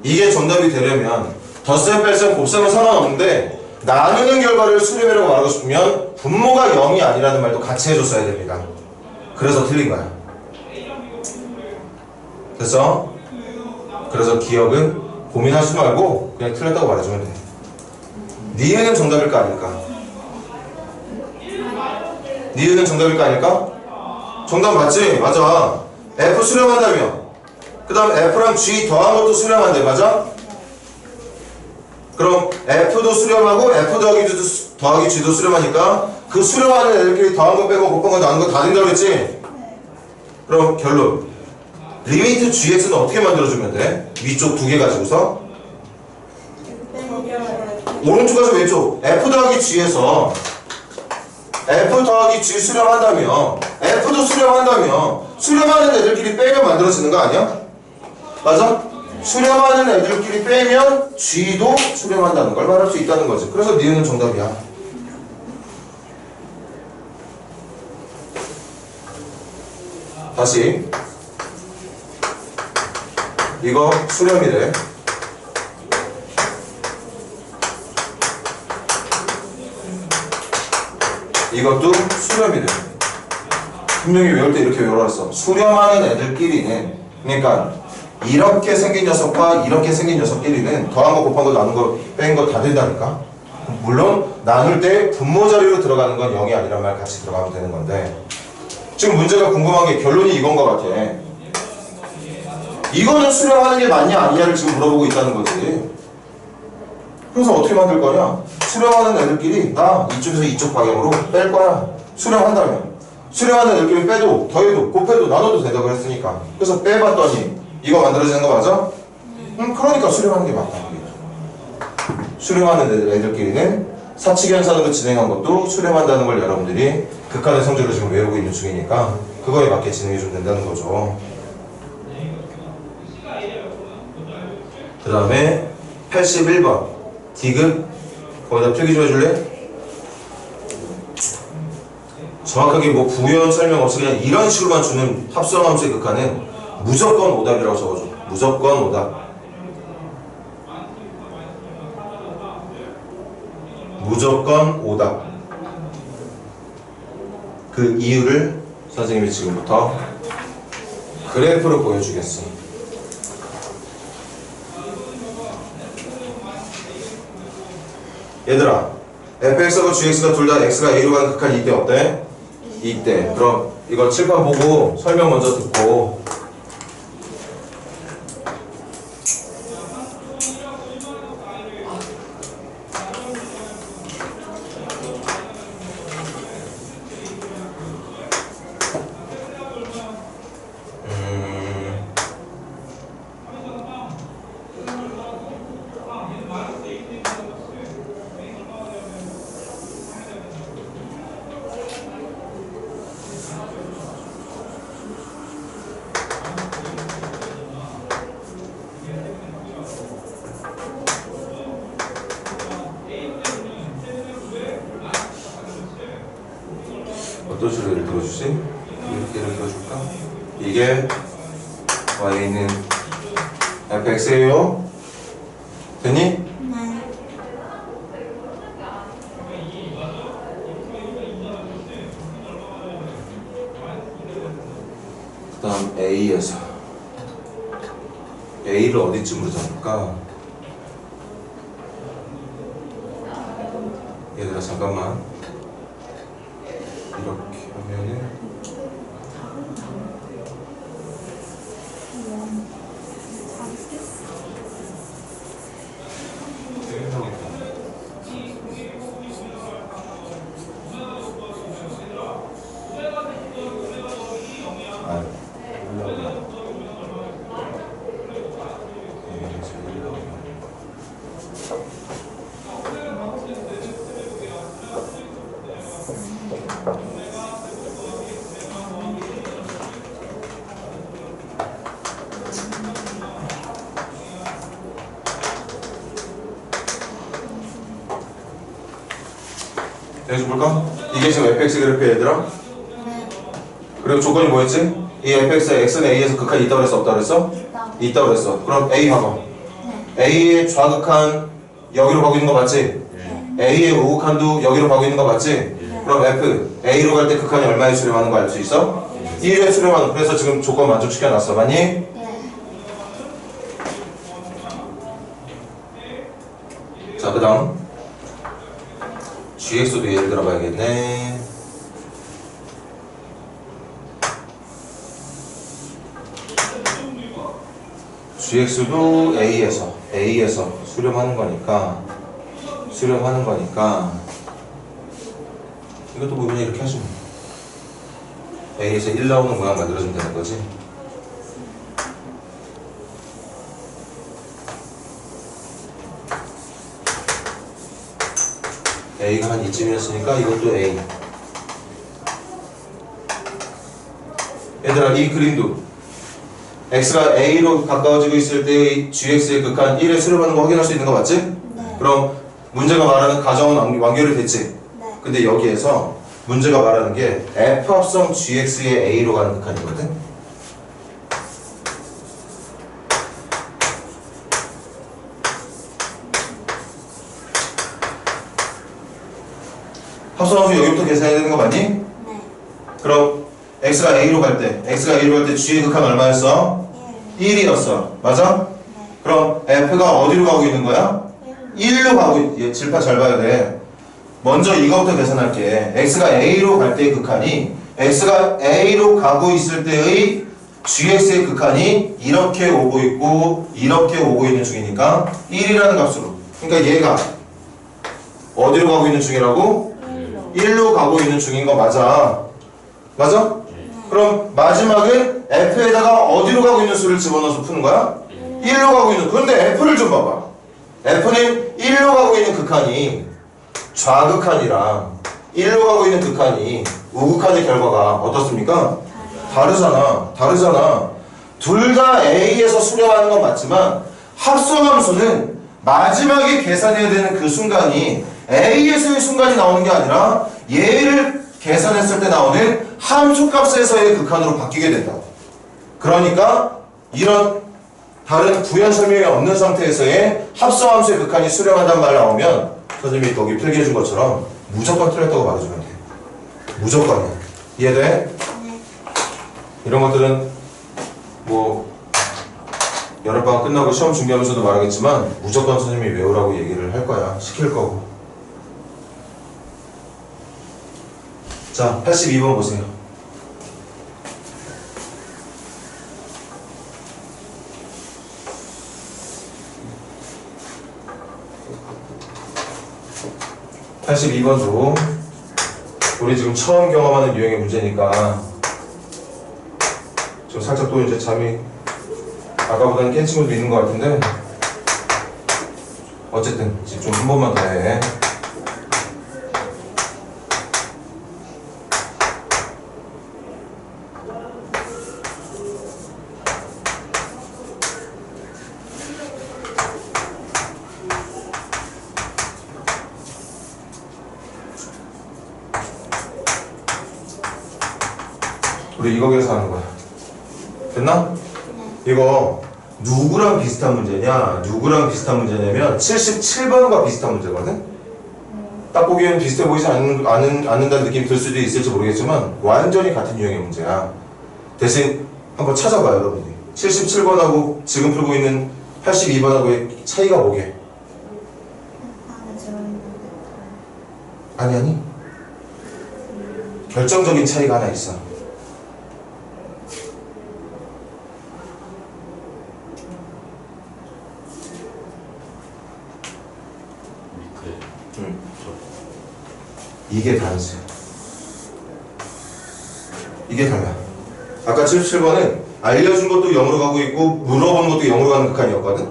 이게 정답이 되려면 덧셈, 뺄셈, 곱셈은 상관없는데 나누는 결과를 수렴이라고 말하고 싶으면 분모가 0이 아니라는 말도 같이 해줬어야 됩니다. 그래서 틀린 거야. 됐어? 그래서 기억은 고민하지 말고 그냥 틀렸다고 말해주면 돼. 니은은 정답일까 아닐까? 니은은 정답일까 아닐까? 정답 맞지? 맞아. F 수렴한다며. 그 다음 F랑 G 더한 것도 수렴한대. 맞아? 그럼 F도 수렴하고 F 더하기 G도 수렴하니까 그 수렴하는 애들끼리 더한 거 빼고 곱한 거 나눈 거 다 된다고 그랬지? 그럼 결론. 리미트 GX는 어떻게 만들어주면 돼? 위쪽 두 개 가지고서 오른쪽 가서 왼쪽 F 더하기 G에서 F 더하기 G 수렴한다며 F도 수렴한다며 수렴하는 애들끼리 빼면 만들어지는 거 아니야? 맞아? 수렴하는 애들끼리 빼면 G도 수렴한다는 걸 말할 수 있다는 거지. 그래서 니은은 정답이야. 다시 이거 수렴이래. 이것도 수렴이래. 분명히 외울 때 이렇게 외워놨어. 수렴하는 애들끼리는 그러니까 이렇게 생긴 녀석과 이렇게 생긴 녀석끼리는 더한 거 곱한 거 나눈 거 뺀 거 다 된다니까. 물론 나눌 때 분모 자리로 들어가는 건 0이 아니란 말 같이 들어가면 되는 건데 지금 문제가 궁금한 게 결론이 이건 것 같아. 이거는 수렴하는 게 맞냐 아니냐를 지금 물어보고 있다는 거지. 그래서 어떻게 만들 거냐? 수렴하는 애들끼리 나 이쪽에서 이쪽 방향으로 뺄 거야. 수렴한다면 수렴하는 애들끼리 빼도 더해도 곱해도 나눠도 된다고 했으니까. 그래서 빼봤더니 이거 만들어지는 거 맞아? 그러니까 수렴하는 게 맞다. 수렴하는 애들끼리는 사칙 현상으로 진행한 것도 수렴한다는 걸 여러분들이 극한의 성질로 지금 외우고 있는 중이니까 그거에 맞게 진행해 주면 된다는 거죠. 그 다음에 81번 디귿 거기다 표기 좀 해줄래? 정확하게 뭐 부연 설명 없이 그냥 이런 식으로만 주는 합성함수의 극한은 무조건 오답이라고 적어줘. 무조건 오답. 무조건 오답. 그 이유를 선생님이 지금부터 그래프로 보여주겠어. 얘들아, fx하고 gx가 둘 다 x가 a로 가는 극한 이때 어때? 이때. 그럼 이거 칠판 보고 설명 먼저 듣고 들어주지? 이렇게 예를 들어줄까? 이게 y에 있는 fx예요. 됐니? 네. 그 다음 a에서 a를 어디쯤으로 잡을까? 얘들아 잠깐만 이렇게 하면은 아, 여기서 볼까? 이게 지금 fx 그래프 얘들아? 그리고 조건이 뭐였지? 이 fx, x는 a에서 극한이 있다고 그랬어? 없다고 그랬어? 있다고 그랬어. 그럼 a 봐봐. a의 좌극한 여기로 가고 있는 거 맞지? a의 우극한도 여기로 가고 있는 거 맞지? 그럼 f, a로 갈 때 극한이 얼마에 수렴하는 거 알 수 있어? 1에 수렴하는. 그래서 지금 조건 만족시켜 놨어. 맞니? 네. 자, 그 다음 gx도 예를 들어 봐야겠네. gx도 a에서 수렴하는 거니까 이것도 보면 이렇게 하시면 a에서 1 나오는 모양 만들어주면 되는 거지. a가 한 이쯤이었으니까 이것도 a. 얘들아 이 그림도 x가 a로 가까워지고 있을 때 gx의 극한 1에 수렴하는 거 확인할 수 있는 거 맞지? 네. 그럼 문제가 말하는 가정은 완결이 됐지? 네. 근데 여기에서 문제가 말하는 게 f 합성 gx의 a로 가는 극한이거든? 합성함수 여기부터 계산해야 되는 거 맞니? 네. 그럼 x가 a로 갈 때 g의 극한 얼마였어? 1이었어. 맞아? 네. 그럼 f가 어디로 가고 있는 거야? 1로 가고 얘 질파 잘 봐야 돼. 먼저 이거부터 계산할게. x가 a로 갈 때의 극한이 x가 a로 가고 있을 때의 gx의 극한이 이렇게 오고 있고 이렇게 오고 있는 중이니까 1이라는 값으로. 그러니까 얘가 어디로 가고 있는 중이라고? 1로 가고 있는 중인 거 맞아. 맞아? 그럼 마지막에 f에다가 어디로 가고 있는 수를 집어넣어서 푸는 거야? 1로 가고 있는. 그런데 f를 좀 봐봐. f는 1로 가고 있는 극한이 좌극한이랑 1로 가고 있는 극한이 우극한의 결과가 어떻습니까? 다르잖아. 둘 다 a에서 수렴하는 건 맞지만 합성함수는 마지막에 계산해야 되는 그 순간이 a에서의 순간이 나오는 게 아니라 얘를 계산했을 때 나오는 함수값에서의 극한으로 바뀌게 된다. 그러니까 이런 다른 부연 설명이 없는 상태에서의 합성함수의 극한이 수렴한다는 말 나오면 선생님이 거기 필기해 준 것처럼 무조건 틀렸다고 말해주면 돼. 무조건이야. 이해돼? 네. 이런 것들은 뭐 여름방학 끝나고 시험 준비하면서도 말하겠지만 무조건 선생님이 외우라고 얘기를 할 거야. 시킬 거고. 자, 82번 보세요. (82번도) 우리 지금 처음 경험하는 유형의 문제니까 좀 살짝 또 이제 잠이 아까보다는 깬 친구도 있는 것 같은데 어쨌든 집중 한 번만 더 해. 우리 이거 계산하는 거야. 됐나? 이거 누구랑 비슷한 문제냐? 누구랑 비슷한 문제냐면 77번과 비슷한 문제거든? 딱 보기에는 비슷해 보이지 않는다는 느낌이 들 수도 있을지 모르겠지만 완전히 같은 유형의 문제야. 대신 한번 찾아봐요, 여러분들이. 77번하고 지금 풀고 있는 82번하고의 차이가 뭐게? 아니 결정적인 차이가 하나 있어. 이게 다르지. 이게 달라. 아까 77번은 알려준 것도 0으로 가고 있고 물어본 것도 0으로 가는 극한이었거든.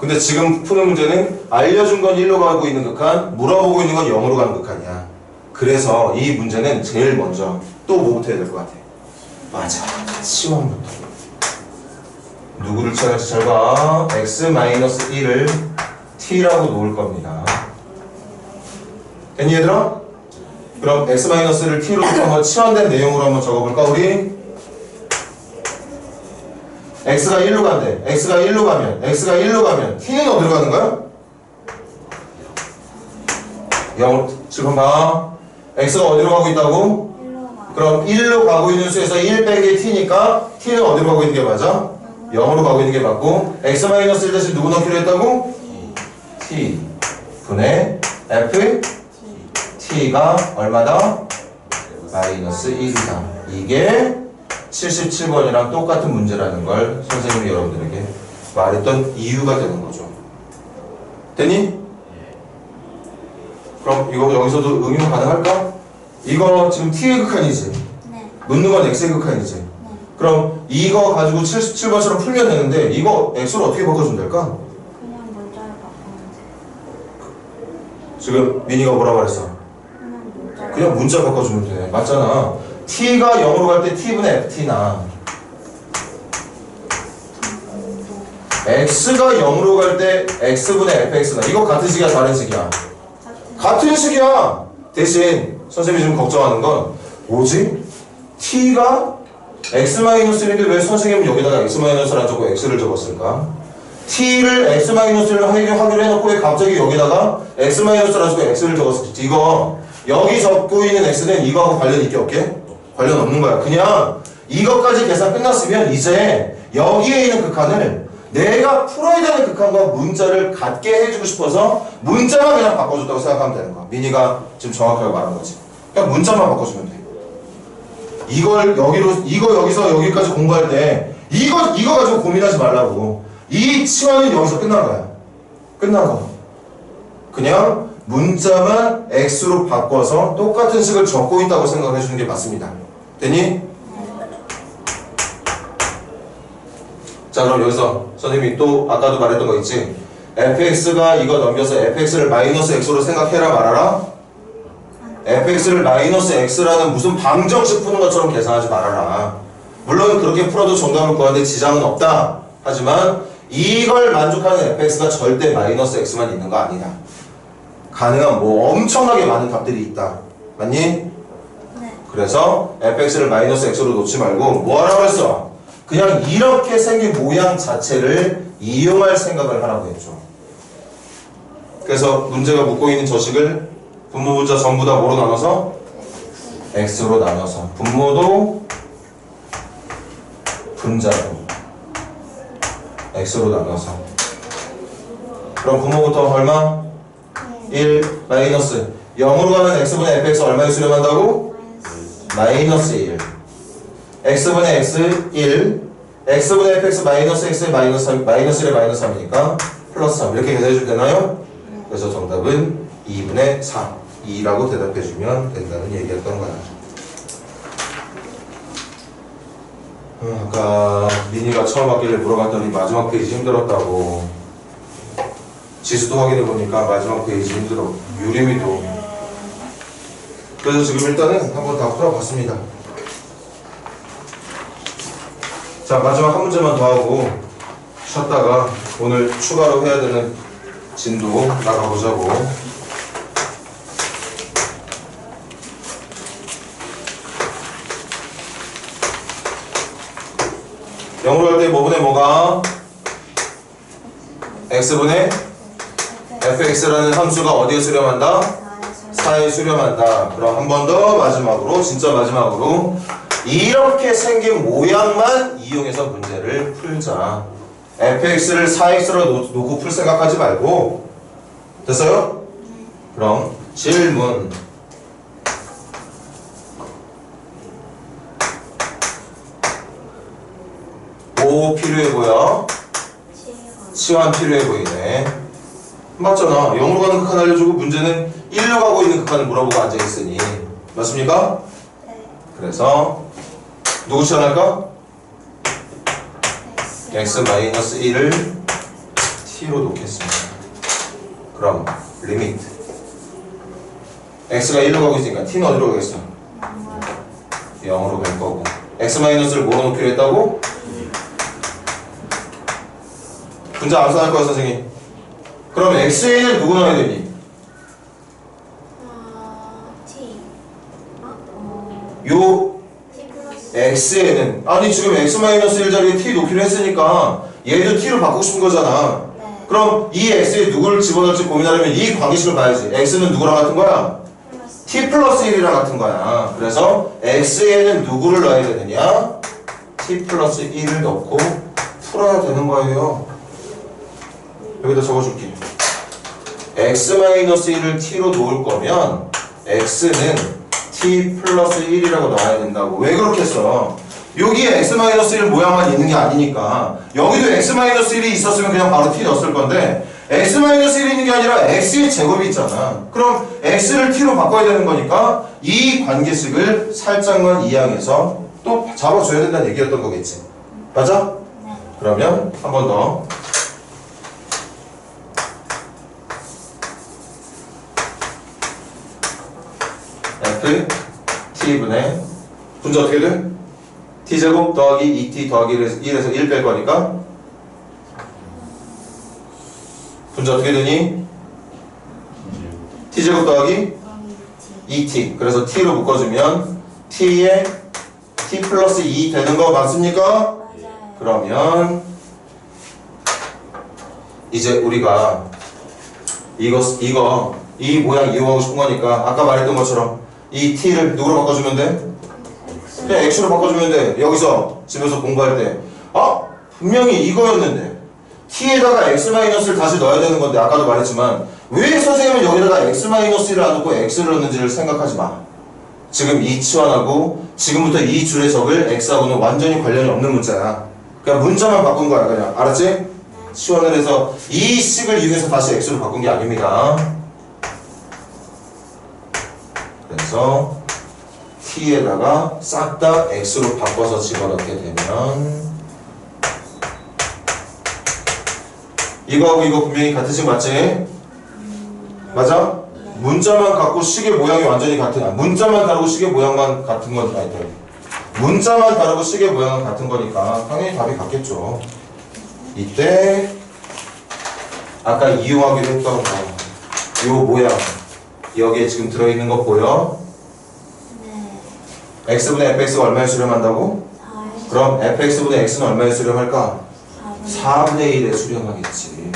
근데 지금 푸는 문제는 알려준 건 1로 가고 있는 극한, 물어보고 있는 건 0으로 가는 극한이야. 그래서 이 문제는 제일 먼저 또 뭐부터 해야 될 것 같아? 맞아, 치원부터. 누구를 찾을지 잘 봐. x-1을 t라고 놓을 겁니다. 됐니 얘들아? 그럼 x-를 t로 한번 치환된 내용으로 한번 적어볼까 우리? x가 1로 간대. x가 1로 가면 t는 어디로 가는 거야? 0. 지금 봐. x가 어디로 가고 있다고? 그럼 1로 가고 있는 수에서 1 빼기 t니까 t는 어디로 가고 있는 게 맞아? 0으로 가고 있는 게 맞고 x-1 대신 누구 넣기로 했다고? t 분의 f t가 얼마다? 마이너스 1이다. 이게 77번이랑 똑같은 문제라는 걸 선생님이 여러분들에게 말했던 이유가 되는 거죠. 됐니? 그럼 이거 여기서도 응용 가능할까? 이거 지금 t의 극한이지? 네. 놓는 건 x의 극한이지? 네. 그럼 이거 가지고 77번처럼 풀면 되는데 이거 x로 어떻게 바꿔주면 될까? 그냥 문자를 바꾸면 돼. 지금 민이가 뭐라 말했어? 그냥 문자 바꿔주면 돼. 맞잖아. t가 0으로 갈 때 t분의 ft나 x가 0으로 갈 때 x분의 fx나 이거 같은 식이야 다른 식이야? 같은 식이야. 대신 선생님이 지금 걱정하는 건 뭐지? t가 x-1인데 왜 선생님은 여기다가 x-를 안 적고 x를 적었을까? t를 x-를 하기로 해놓고 왜 갑자기 여기다가 x-를 안 적고 x를 적었을지. 이거 여기 적고 있는 x는 이거하고 관련 있게 없게? 관련 없는 거야. 그냥 이것까지 계산 끝났으면 이제 여기에 있는 극한을 내가 풀어야 되는 극한과 문자를 같게 해주고 싶어서 문자만 그냥 바꿔줬다고 생각하면 되는 거야. 민이가 지금 정확하게 말한 거지. 그냥 문자만 바꿔주면 돼. 이걸 이거 여기서 여기까지 공부할 때 이거 가지고 고민하지 말라고. 이 치환은 여기서 끝난 거야. 끝난 거. 그냥 문자만 x로 바꿔서 똑같은 식을 적고 있다고 생각해 주는 게 맞습니다. 됐니? 자, 그럼 여기서 선생님이 또 아까도 말했던 거 있지? fx가 이거 넘겨서 fx를 마이너스 x로 생각해라 말아라? fx를 마이너스 x라는 무슨 방정식 푸는 것처럼 계산하지 말아라. 물론 그렇게 풀어도 정답을 구하는데 지장은 없다. 하지만 이걸 만족하는 fx가 절대 마이너스 x만 있는 거 아니다. 가능한 뭐 엄청나게 많은 값들이 있다. 맞니? 네. 그래서 fx를 마이너스 x로 놓지 말고 뭐하라고 했어? 그냥 이렇게 생긴 모양 자체를 이용할 생각을 하라고 했죠. 그래서 문제가 묻고 있는 저식을 분모 분자 전부 다 뭐로 나눠서? x로 나눠서 분모도 분자도 x로 나눠서 그럼 분모부터 얼마? 1 마이너스 0으로 가는 x분의 fx 얼마에 수렴한다고? 마이너스 1 x분의 x 1 x분의 fx 마이너스 x의 마이너스 1에 마이너스 3이니까 플러스 3 이렇게 계산해주면 되나요? 그래서 정답은 2분의 4 2라고 대답해주면 된다는 얘기였던 거야. 아까 민이가 처음 왔길래 물어봤더니 마지막 페이지 힘들었다고. 지수도 확인해보니까 마지막 페이지 힘들어. 유림이도. 그래서 지금 일단은 한번 다 풀어봤습니다. 자, 마지막 한 문제만 더 하고 쉬었다가 오늘 추가로 해야 되는 진도 나가보자고. 0으로 갈 때 뭐분의 뭐가? x분의 fx라는 함수가 어디에 수렴한다? 4에 수렴한다. 그럼 한 번 더 마지막으로, 진짜 마지막으로 이렇게 생긴 모양만 이용해서 문제를 풀자. fx를 4x로 놓고 풀 생각하지 말고. 됐어요? 그럼 질문. 뭐 필요해 보여? 치환 필요해 보이네. 맞잖아. 0으로 가는 극한 알려주고 문제는 1로 가고 있는 극한을 물어보고 앉아있으니. 맞습니까? 네. 그래서 누구 치환할까? x-1을 t로 놓겠습니다. 그럼 리미트 x가 1로 가고 있으니까 t는 어디로 가겠어? 0으로 갈 거고 x-를 뭐로 놓기로 했다고? 분자 암산할 거야 선생님. 그럼 x에는 누구 넣어야 되니? T. 요 T 플러스. x에는 아니 지금 x-1 자리에 t 놓기로 했으니까 얘도 t로 바꾸고 싶은 거잖아. 네. 그럼 이 x에 누구를 집어넣을지 고민하려면 이 관계식을 봐야지. x는 누구랑 같은 거야? 플러스. t 플러스 1이랑 같은 거야. 그래서 x에는 누구를 넣어야 되느냐? t 플러스 1을 넣고 풀어야 되는 거예요. 여기다 적어줄게. x-1을 t로 놓을 거면 x는 t 플러스 1이라고 넣어야 된다고. 왜 그렇게 써? 여기에 x-1 모양만 있는 게 아니니까. 여기도 x-1이 있었으면 그냥 바로 t 넣었을 건데 x-1이 있는 게 아니라 x의 제곱이 있잖아. 그럼 x를 t로 바꿔야 되는 거니까 이 관계식을 살짝만 이항해서 또 잡아줘야 된다는 얘기였던 거겠지. 맞아? 네. 그러면 한 번 더. f t분의 분자 어떻게 돼? t제곱 더하기 2t 더하기 1에서 1 뺄 거니까 분자 어떻게 되니? t제곱 더하기 2t. 그래서 t로 묶어주면 t에 t 플러스 2 되는 거 맞습니까? 맞아요. 그러면 이제 우리가 이 모양 이용하고 싶은 거니까 아까 말했던 것처럼 이 t를 누구로 바꿔주면 돼? 그냥 x로 바꿔주면 돼. 여기서 집에서 공부할 때 분명히 이거였는데 t에다가 x-를 다시 넣어야 되는 건데 아까도 말했지만 왜 선생님은 여기다가 x-1을 안 넣고 x를 넣는지를 생각하지 마. 지금 이 치환하고 지금부터 이 줄에 적을 x하고는 완전히 관련이 없는 문자야. 그냥 문자만 바꾼 거야. 그냥 알았지? 치환을 해서 이 식을 이용해서 다시 x로 바꾼 게 아닙니다. 그래서 t에다가 싹 다 x로 바꿔서 집어넣게 되면 이거하고 이거 분명히 같은 식 맞지? 맞아? 문자만 갖고 식의 모양이 완전히 같은 문자만 다르고 식의 모양만 같은 건 아니다. 문자만 다르고 식의 모양은 같은 거니까 당연히 답이 같겠죠. 이때 아까 이용하기로 했던 요 모양 여기에 지금 들어있는 거 보여? 네. x분의 fx가 얼마에 수렴한다고? 4에 그럼 fx분의 x는 얼마에 수렴할까? 4분의 4분의 1에 수렴하겠지.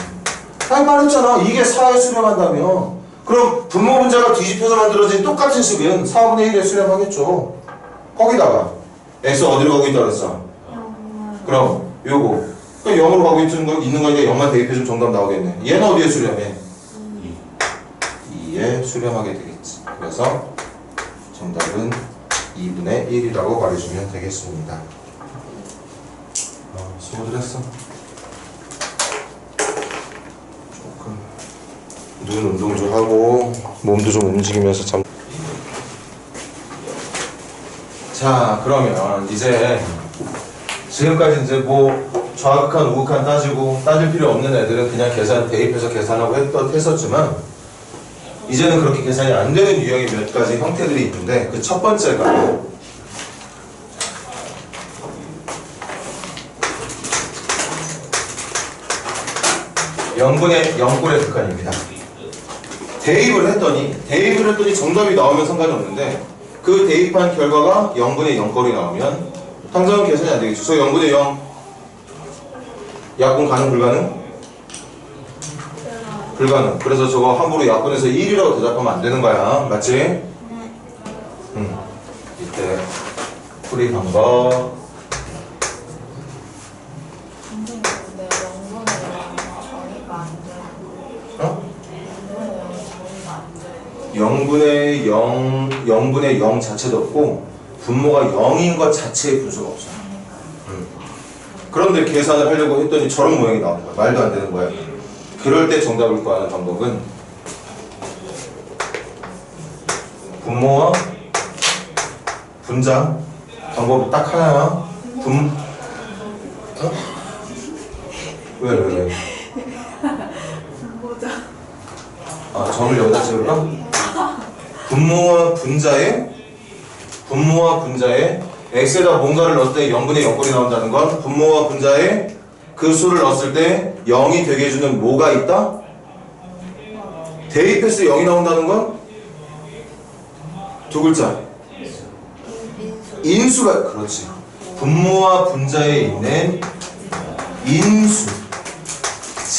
아니 말했잖아. 이게 4에 수렴한다며. 그럼 분모 분자가 뒤집혀서 만들어진 똑같은 식은 4분의 1에 수렴하겠죠. 거기다가 x 어디로 가고 있다 그랬어? 0을 그럼 요거 그러니까 0으로 가고 있는 거니까 0만 대입해주면 정답 나오겠네. 얘는 어디에 수렴해? 2에 수렴하게 되겠지. 그래서 정답은 2분의 1이라고 말해주면 되겠습니다. 수고들 했어. 조금 눈 운동 좀 하고 몸도 좀 움직이면서 잠. 자, 그러면 이제 지금까지 이제 뭐 좌극한 우극한 따질 필요 없는 애들은 그냥 계산 대입해서 계산하고 했었지만 이제는 그렇게 계산이 안 되는 유형의 몇 가지 형태들이 있는데 그 첫 번째가 영분의 극한입니다. 대입을 했더니 정답이 나오면 상관이 없는데 그 대입한 결과가 0분의 0꼴이 나오면 당장은 계산이 안 되겠죠. 그래서 0분의 0 약분 가능 불가능? 불가능. 그래서 저거 함부로 약분해서 1이라고 대답하면 안 되는 거야. 맞지? 이때 풀이 방법. 선생님 근데 0분의 0 저희가 안 돼요. 어? 0분의 0 자체도 없고 분모가 0인 것 자체의 분수가 없어. 그런데 계산을 하려고 했더니 저런 모양이 나오는 거야. 말도 안 되는 거야. 그럴 때 정답을 구하는 방법은 분모와 분자 방법이 딱 하나야. 어? 왜? 보자. 아, 점을 여기다 찍을까? 분모와 분자에 x에다 뭔가를 넣을 때 0분의 0꼴이 나온다는 건 분모와 분자에 그 수를 넣었을 때 0이 되게 해주는 뭐가 있다? 대입해서 0이 나온다는 건 두 글자 인수가 그렇지. 분모와 분자에 있는 인수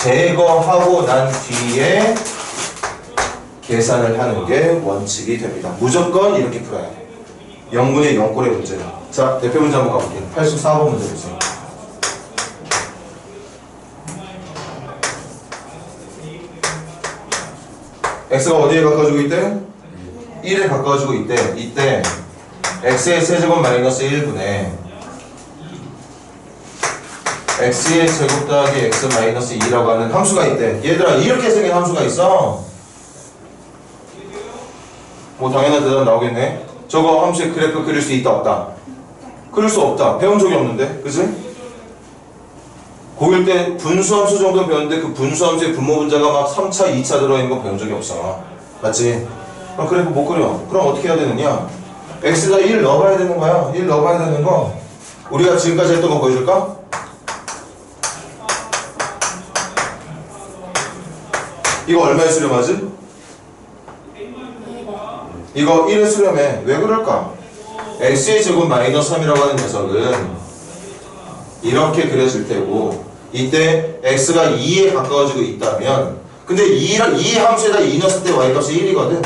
제거하고 난 뒤에 계산을 하는 게 원칙이 됩니다. 무조건 이렇게 풀어야 돼. 0분의 0꼴의 문제는. 자, 대표 문제 한번 가볼게요. 84번 문제 보세요. x가 어디에 가까워지고 있대? 1에 가까워지고 있대. 이때 x의 세제곱 마이너스 1분의 x의 제곱 더하기 x 마이너스 2라고 하는 함수가 있대. 얘들아, 이렇게 생긴 함수가 있어. 뭐 당연한 대답 나오겠네. 저거 함수의 그래프 그릴 수 있다 없다? 그릴 수 없다. 배운 적이 없는데, 그치? 고1 때 분수함수 정도 배웠는데 그 분수함수의 분모분자가 막 3차, 2차 들어있는 거 배운 적이 없어. 맞지? 그럼 그래프 못 그려. 그럼 어떻게 해야 되느냐? x에다 1 넣어봐야 되는 거야. 1 넣어봐야 되는 거. 우리가 지금까지 했던 거 보여줄까? 이거 얼마에 수렴하지? 이거 1에 수렴해. 왜 그럴까? x의 제곱 마이너스 3이라고 하는 녀석은 이렇게 그려질 테고 이때 x가 2에 가까워지고 있다면 근데 2 함수에다 2 넣었을 때 y값이 1이거든.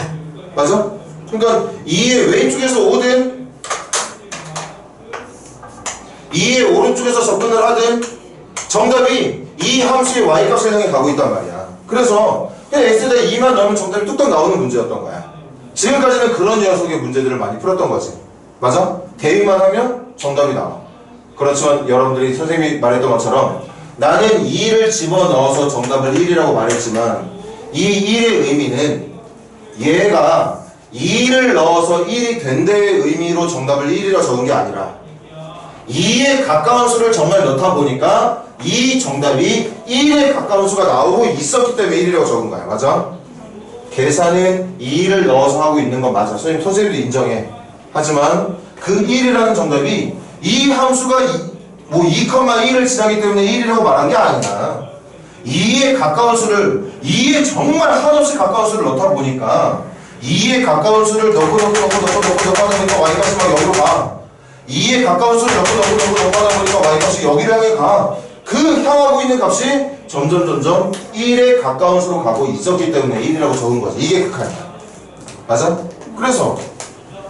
맞아? 그러니까 2의 왼쪽에서 오든 2의 오른쪽에서 접근을 하든 정답이 이 함수의 y값을 향해 가고 있단 말이야. 그래서 그냥 x에다 2만 넣으면 정답이 뚝딱 나오는 문제였던 거야. 지금까지는 그런 녀석의 문제들을 많이 풀었던 거지. 맞아? 대입만 하면 정답이 나와. 그렇지만 여러분들이 선생님이 말했던 것처럼 나는 2를 집어넣어서 정답을 1이라고 말했지만 이 1의 의미는 얘가 2를 넣어서 1이 된 데의 의미로 정답을 1이라고 적은 게 아니라 2에 가까운 수를 정말 넣다 보니까 이 정답이 1에 가까운 수가 나오고 있었기 때문에 1이라고 적은 거야. 맞아? 계산은 2를 넣어서 하고 있는 건 맞아. 선생님도 인정해. 하지만 그 1이라는 정답이 이 함수가 2,1을 지나기 때문에 1이라고 말한 게 아니야. 2에 가까운 수를 2에 정말 한없이 가까운 수를 넣다 보니까 2에 가까운 수를 넣고 하다 보니까 y값이 막 여기로 가. 2에 가까운 수를 넣고 하다 보니까 y값이 여기를 향해 가. 그 향하고 있는 값이 점점 1에 가까운 수로 가고 있었기 때문에 1이라고 적은 거지. 이게 극한이야. 맞아? 그래서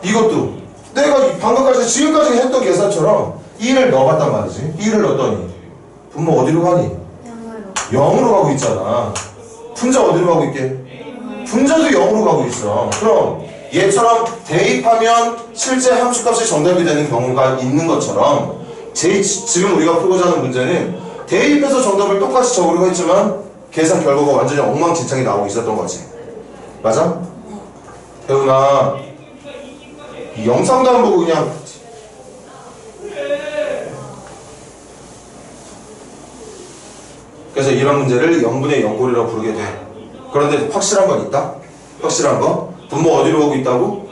이것도 내가 방금까지 지금까지 했던 계산처럼 1을 넣어봤단 말이지. 1을 넣었더니 분모 어디로 가니? 0으로 가고 있잖아. 분자 어디로 가고 있게? 분자도 0으로 가고 있어. 그럼 얘처럼 대입하면 실제 함수값이 정답이 되는 경우가 있는 것처럼 지금 우리가 풀고자 하는 문제는 대입해서 정답을 똑같이 적으려고 했지만 계산 결과가 완전히 엉망진창이 나오고 있었던 거지. 맞아? 태훈아, 이 영상도 안 보고 그냥 그래서 이런 문제를 0분의 0꼴이라고 부르게 돼. 그런데 확실한 건 있다? 확실한 거? 분모 어디로 가고 있다고?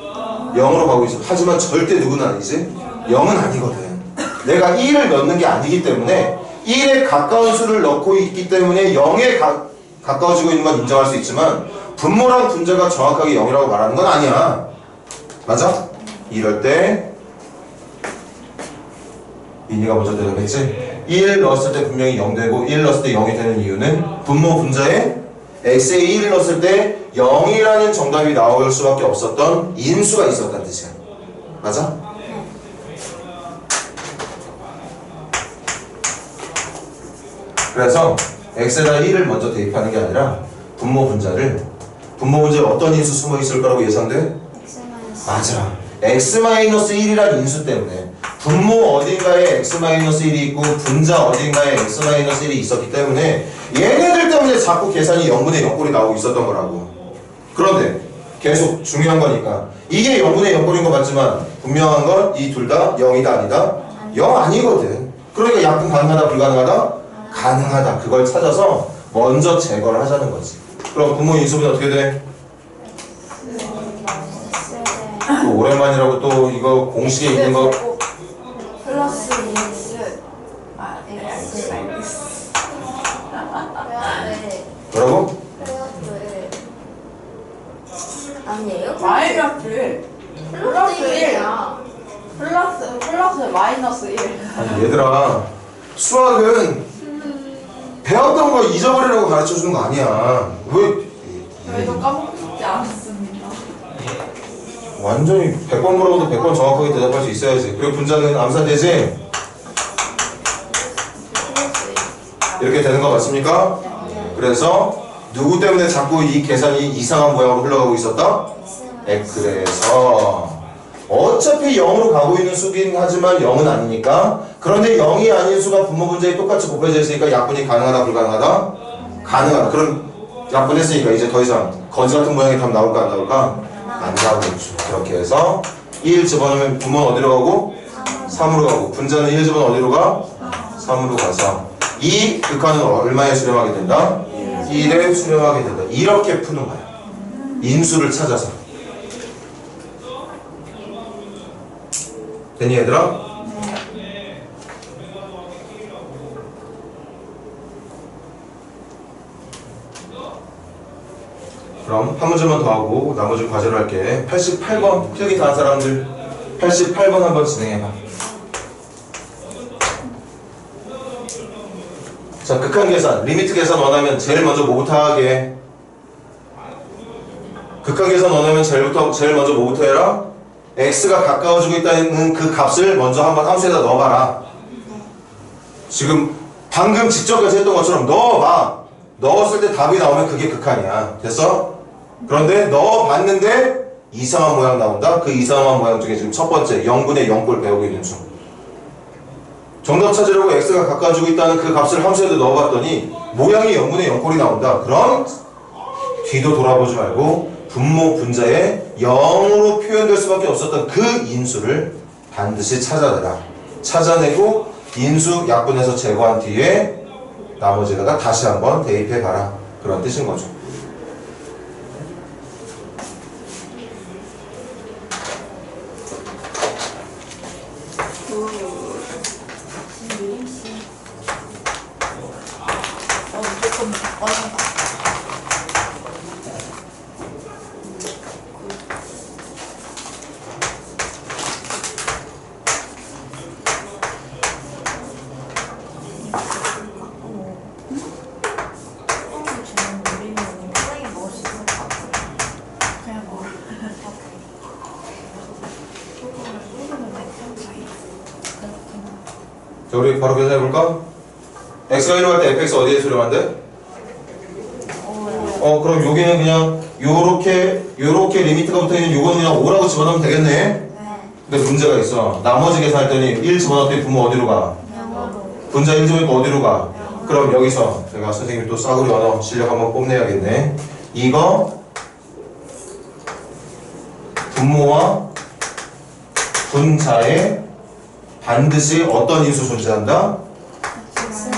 0으로 가고 있어. 하지만 절대 누구는 아니지? 0은 아니거든. 내가 1을 넣는 게 아니기 때문에 1에 가까운 수를 넣고 있기 때문에 0에 가까워지고 있는 건 인정할 수 있지만 분모랑 분자가 정확하게 0이라고 말하는 건 아니야. 맞아? 이럴 때 민희가 먼저 대답했지? 1 넣었을 때 분명히 0 되고 1 넣었을 때 0이 되는 이유는 분모 분자에 x에 1을 넣었을 때 0이라는 정답이 나올 수밖에 없었던 인수가 있었다는 뜻이야. 맞아? 그래서 x에다 1을 먼저 대입하는 게 아니라 분모 분자에 어떤 인수 숨어 있을 거라고 예상돼? 맞아. x-1이란 인수 때문에 분모 어딘가에 x-1이 있고 분자 어딘가에 x-1이 있었기 때문에 얘네들 때문에 자꾸 계산이 0분의 0꼴이 나오고 있었던 거라고. 그런데 계속 중요한 거니까 이게 0분의 0꼴인 거 맞지만 분명한 건 이 둘 다 0이다 아니다? 0 아니거든. 그러니까 약분 가능하다 불가능하다? 가능하다. 그걸 찾아서 먼저 제거를 하자는 거지. 그럼 분모 인수분은 어떻게 돼? 또 오랜만이라고 또 이거 공식에 있는 거 플러스 EX EX 뭐라고? 아니에요? 마이너스 1 플러스 1 플러스 마이너스 1 아니 얘들아 수학은 배웠던 거 잊어버리라고 가르쳐주는 거 아니야. 저희도 까먹고 싶지 않았습니다. 완전히 100번 물어봐도 100번 정확하게 대답할 수 있어야지. 그리고 분자는 암산되지? 이렇게 되는 거 맞습니까? 그래서 누구 때문에 자꾸 이 계산이 이상한 모양으로 흘러가고 있었다? 그래서 어차피 0으로 가고 있는 수긴 하지만 0은 아니니까. 그런데 0이 아닌 수가 분모 분자에 똑같이 곱해져 있으니까 약분이 가능하다 불가능하다? 가능하다. 그럼 약분했으니까 이제 더 이상 거지 같은 모양의 답 나올까 안 나올까? 안 나오겠죠. 그렇게 해서 1 집어넣으면 분모는 어디로 가고? 3으로 가고 분자는 1 집어넣으면 어디로 가? 3으로 가서 이 극한은 얼마에 수렴하게 된다? 1에 수렴하게 된다. 이렇게 푸는 거야. 인수를 찾아서. 되니 얘들아? 그럼 한 문제만 더 하고 나머지 과제로 할게. 88번 필기 다 한 사람들 88번 한번 진행해봐. 자, 극한 계산, 리미트 계산 원하면 제일 먼저 뭐부터 하게? 극한 계산 원하면 제일 먼저 뭐부터 해라? x가 가까워지고 있다는 그 값을 먼저 한번 함수에다 넣어봐라. 지금 방금 직전까지 했던 것처럼 넣어봐. 넣었을 때 답이 나오면 그게 극한이야. 됐어? 그런데 넣어봤는데 이상한 모양 나온다? 그 이상한 모양 중에 지금 첫 번째 0분의 0꼴 배우고 있는 중. 정답 찾으려고 x가 가까워지고 있다는 그 값을 함수에도 넣어봤더니 모양이 0분의 0꼴이 나온다. 그럼 뒤도 돌아보지 말고 분모 분자에 0으로 표현될 수밖에 없었던 그 인수를 반드시 찾아내라. 찾아내고 인수 약분해서 제거한 뒤에 나머지에다가 다시 한번 대입해봐라. 그런 뜻인 거죠. 조금 바꿔서 그냥 뭐 자, 우리 바로 계산해볼까? x가 1로 갈 때 fx 어디에 수렴한대? 그럼 여기는 그냥 요렇게 리미트가 붙어있는 요거는 그냥 5라고 집어넣으면 되겠네? 근데 문제가 있어. 나머지 계산할 때는 1 집어넣었더니 분모 어디로 가? 분자 1 집어넣으니까 어디로 가? 그럼 여기서 제가 선생님 또 싸구려 언어 실력 한번 뽐내야겠네. 이거 분모와 분자에 반드시 어떤 인수 존재한다?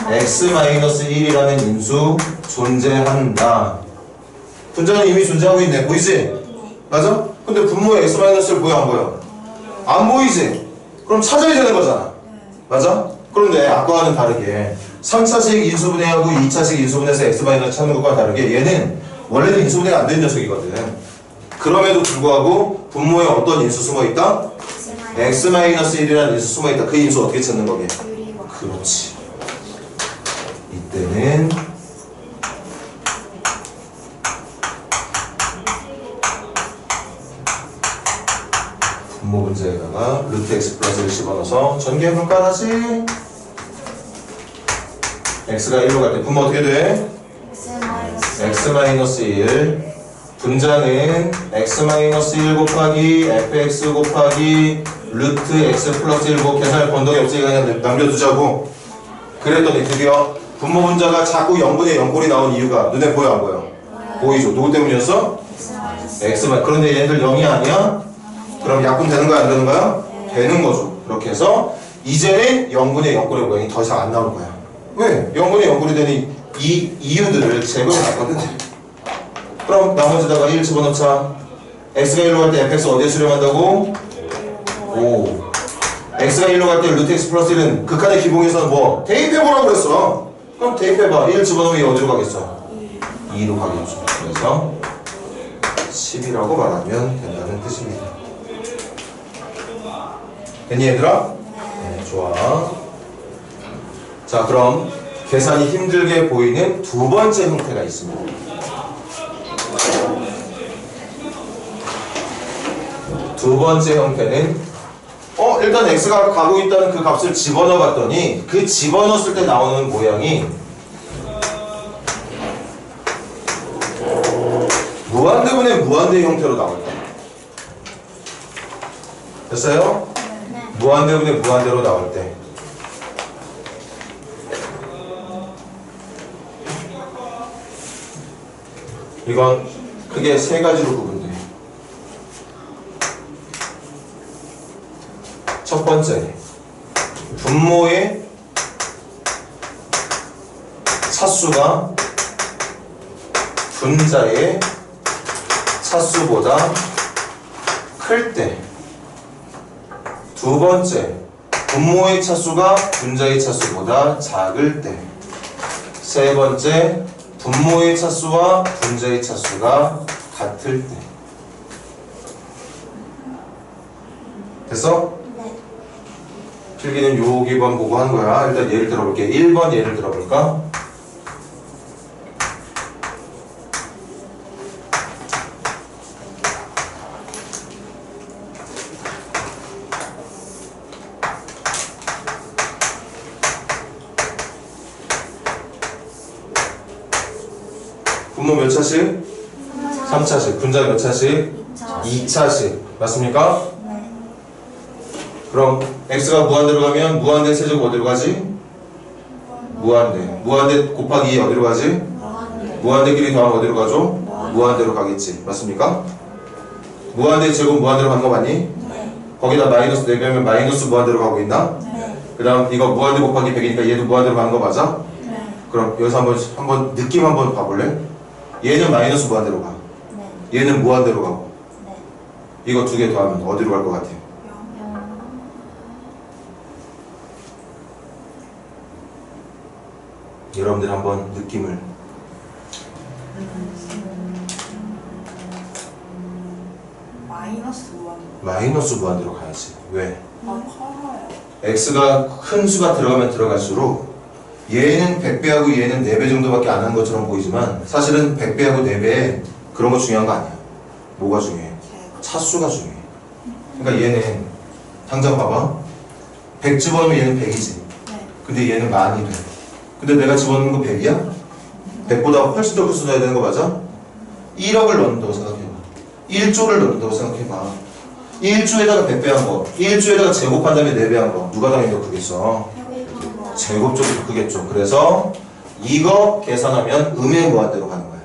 x-1이라는 인수 존재한다. 분자는 이미 존재하고 있네. 보이지? 맞아? 근데 분모의 x-를 보여 안 보여? 안 보이지? 그럼 찾아야 되는 거잖아. 맞아? 그런데 아까와는 다르게 3차식 인수분해하고 2차식 인수분해에서 x- 찾는 것과 다르게 얘는 원래는 인수분해가 안 된 녀석이거든. 그럼에도 불구하고 분모에 어떤 인수 숨어있다? x-1이라는 인수 숨어있다. 그 인수 어떻게 찾는 거게? 그렇지. 문제는 분모 문제에다가 루트 x 플러스를 집어넣어서 전개분간하지. x가 1로 갈 때 분모 어떻게 돼? x-1 분자는 x-1 곱하기 fx 곱하기 루트 x 플러스 1고 계산할 건덕이 없으니까 그냥 남겨두자고. 그랬더니 드디어 분모 분자가 자꾸 0분의 0꼴이 나온 이유가 눈에 보여 안 보여? 보이죠? 누구 때문이었어? x만. 그런데 얘네들 0이 아니야? 그럼 약분 되는 거야 안 되는 거야? 되는 거죠. 그렇게 해서 이제는 0분의 0꼴의 모양이 더 이상 안 나오는 거야. 왜? 0분의 0꼴이 되니 이 이유들을 제거해 놨거든. 그럼 나머지다가 1 집어넣자. x가 1로 갈 때 fx 어디에 수렴한다고? 5. x가 1로 갈 때 루트 x 플러스 1은 극한의 기본에서는 뭐? 대입해보라고 그랬어. 그럼 대입해봐. 1 집어넣으면 얘 어디로 가겠어? 2로 가겠죠. 그래서 10이라고 말하면 된다는 뜻입니다. 됐니 얘들아? 네, 좋아. 자, 그럼 계산이 힘들게 보이는 두 번째 형태가 있습니다. 두 번째 형태는 일단 x가 가고 있다는 그 값을 집어넣어 봤더니 그 집어넣었을 때 나오는 모양이 무한대분의 무한대 형태로 나올 때. 됐어요? 무한대분의 무한대로 나올 때. 이건 크게 세 가지로 구분돼요. 첫 번째, 분모의 차수가 분자의 차수보다 클 때. 두 번째, 분모의 차수가 분자의 차수보다 작을 때. 세 번째, 분모의 차수와 분자의 차수가 같을 때. 됐어? 네. 필기는 여기만 보고 하는 거야. 일단 예를 들어볼게. 1번 예를 들어볼까? 분모 몇 차씩? 3차씩. 분자 몇 차씩? 2차씩. 맞습니까? 네. 그럼 x가 무한대로 가면 무한대 세제곱 어디로 가지? 무한대. 무한대 곱하기 2 어디로 가지? 무한대끼리 더하면 어디로 가죠? 무한대로 가겠지. 맞습니까? 무한대 제곱 무한대로 가는 거 맞니? 네. 거기다 마이너스 4배면 마이너스 무한대로 가고 있나? 네. 그 다음 이거 무한대 곱하기 100이니까 얘도 무한대로 가는 거 맞아? 네. 그럼 여기서 한번 느낌 한번 봐볼래? 얘는 마이너스 무한대로 가. 네. 얘는 무한대로 가고. 네. 이거 두 개 더하면 어디로 갈 것 같아요? 여러분들 한번 느낌을. 마이너스 5원. 마이너스 무한대로 가야지. 왜? 아, 커요. x가 큰 수가 들어가면 들어갈수록 얘는 100배하고 얘는 4배 정도밖에 안 한 것처럼 보이지만 사실은 100배하고 4배 그런 거 중요한 거 아니야. 뭐가 중요해? 차수가 중요해. 그러니까 얘는 당장 봐봐. 100 집어넣으면 얘는 100이지. 네. 근데 얘는 만이 돼. 근데 내가 집어넣는 거 100이야? 100보다 훨씬 더 큰 수 넣어야 되는 거 맞아? 1억을 넣는다고 생각해봐. 1조를 넣는다고 생각해봐. 1조에다가 100배 한 거, 1조에다가 제곱한 다음에 4배 한 거. 누가 당연히 더 크겠어? 제곱 쪽이 더 크겠죠. 그래서 이거 계산하면 음의 무한대로 가는 거야.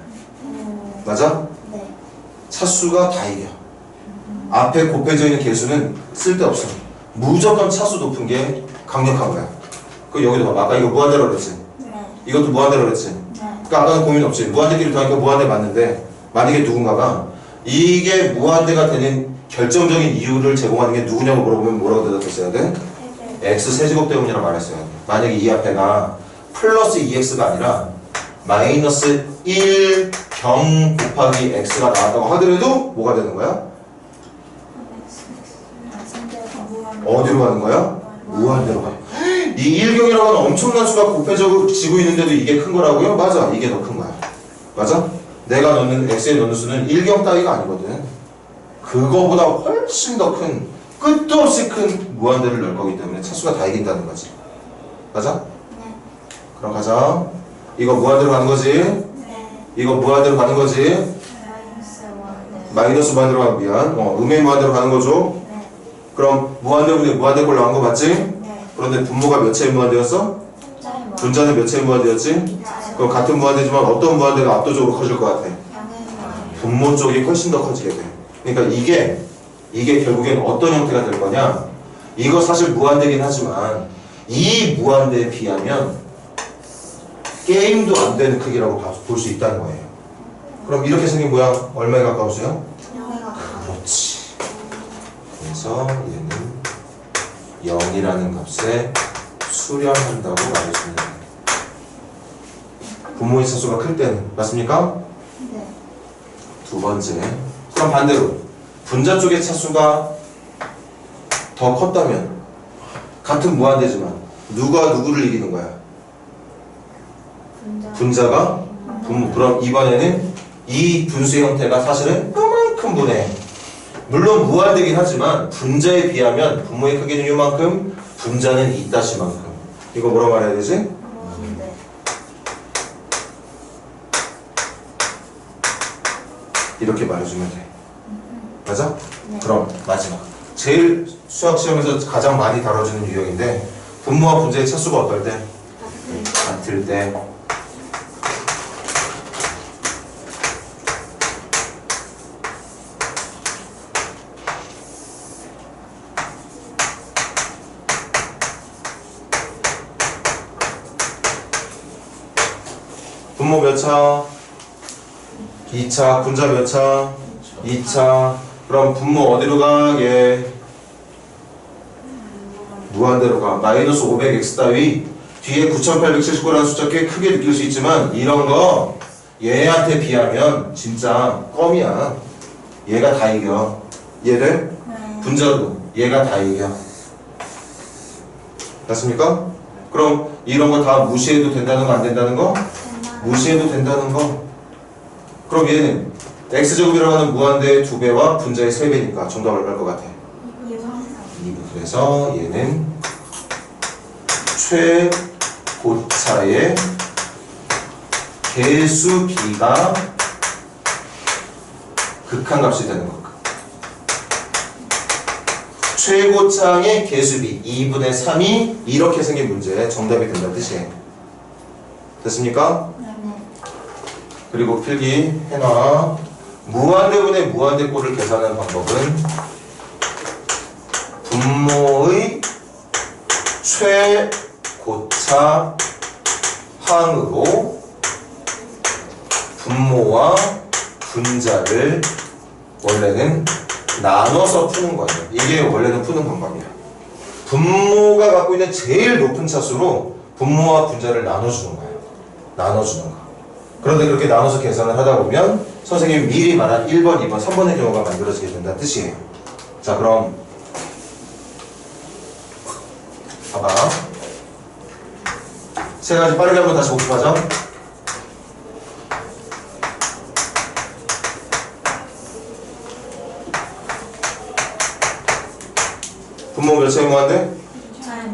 맞아? 네. 차수가 다 이겨. 앞에 곱해져 있는 개수는 쓸데없어. 무조건 차수 높은 게 강력한 거야. 그 여기도 봐봐. 아까 이거 무한대로 그랬지? 네. 이것도 무한대로 그랬지? 네. 그러니까 아까는 고민 없지. 무한대끼리 더하니까 무한대 맞는데 만약에 누군가가 이게 무한대가 되는 결정적인 이유를 제공하는 게 누구냐고 물어보면 뭐라고 대답했어야 돼? x 세제곱 때문이라고 말했어야 돼. 만약에 이 앞에가 플러스 2x가 아니라 마이너스 1 경 곱하기 x가 나왔다고 하더라도 뭐가 되는 거야? 어디로 가는 거야? 무한대로 가. 이 1경이라고 하는 엄청난 수가 곱해지고 있는데도 이게 큰 거라고요? 맞아. 이게 더 큰 거야. 맞아? 내가 넣는 x에 넣는 수는 1경 따위가 아니거든. 그거보다 훨씬 더 큰, 끝도 없이 큰 무한대를 넣을 거기 때문에 차수가 다 이긴다는 거지. 맞아? 네. 그럼 가자. 이거 무한대로 가는 거지? 네. 이거 무한대로 가는 거지? 마이너스 1. 네. 마이너스 무한대로 가면 미안. 음의 무한대로 가는 거죠? 네. 그럼 무한대분의 무한대 꼴 나온 거 맞지? 네. 그런데 분모가 몇 차의 무한대였어? 분자는 몇 차의 무한대였지? 그럼 같은 무한대지만 어떤 무한대가 압도적으로 커질 것 같아? 분모 쪽이 훨씬 더 커지게 돼. 그러니까 이게 결국엔 어떤 형태가 될 거냐? 이거 사실 무한대긴 하지만 이 무한대에 비하면 게임도 안 되는 크기라고 볼 수 있다는 거예요. 그럼 이렇게 생긴 모양 얼마에 가까우세요? 그렇지. 그래서 얘는 0이라는 값에 수렴한다고 말해주는 거예요. 분모의 차수가 클 때는 맞습니까? 네. 두 번째. 그럼 반대로 분자 쪽의 차수가 더 컸다면 같은 무한대지만 누가 누구를 이기는 거야? 분자가 분모. 그럼 이번에는 이 분수 형태가 사실은 요만큼 분해. 물론 무한대긴 하지만 분자에 비하면 분모의 크기는 요만큼, 분자는 이따시만큼. 이거 뭐라고 말해야 되지? 네. 이렇게 말해주면 돼. 맞아? 네. 그럼 마지막. 제일 수학 시험에서 가장 많이 다뤄지는 유형인데 분모와 분자의 차수가 어떨 때? 같을 때. 분모 몇 차? 2차. 분자 몇 차? 2차. 그럼 분모 어디로 가? 얘 무한대로 가. 마이너스 500x 따위 뒤에 9879라는 숫자 꽤 크게 느낄 수 있지만 이런 거 얘한테 비하면 진짜 껌이야. 얘가 다 이겨. 얘를 분자로 얘가 다 이겨. 맞습니까? 그럼 이런 거 다 무시해도 된다는 거 안 된다는 거? 무시해도 된다는 거. 그럼 얘는 x제곱이라고 하는 무한대의 2배와 분자의 3배니까 정답 얼마일 것 같아? 2. 그래서 얘는 최고차의 개수 b가 극한값이 되는 것. 최고차의 개수 b 2분의 3이 이렇게 생긴 문제에 정답이 된다는 뜻이에요. 됐습니까? 그리고 필기 해놔. 무한대분의 무한대꼴을 계산하는 방법은 분모의 최고차 항으로 분모와 분자를 원래는 나눠서 푸는 거예요. 이게 원래는 푸는 방법이야. 분모가 갖고 있는 제일 높은 차수로 분모와 분자를 나눠주는 거예요. 나눠주는 거. 그런데 그렇게 나눠서 계산을 하다 보면 선생님이 미리 말한 1번, 2번, 3번의 경우가 만들어지게 된다는 뜻이에요. 자, 그럼 봐봐. 세 가지 빠르게 한번 다시 복습하자. 분모 몇 차이 무한대?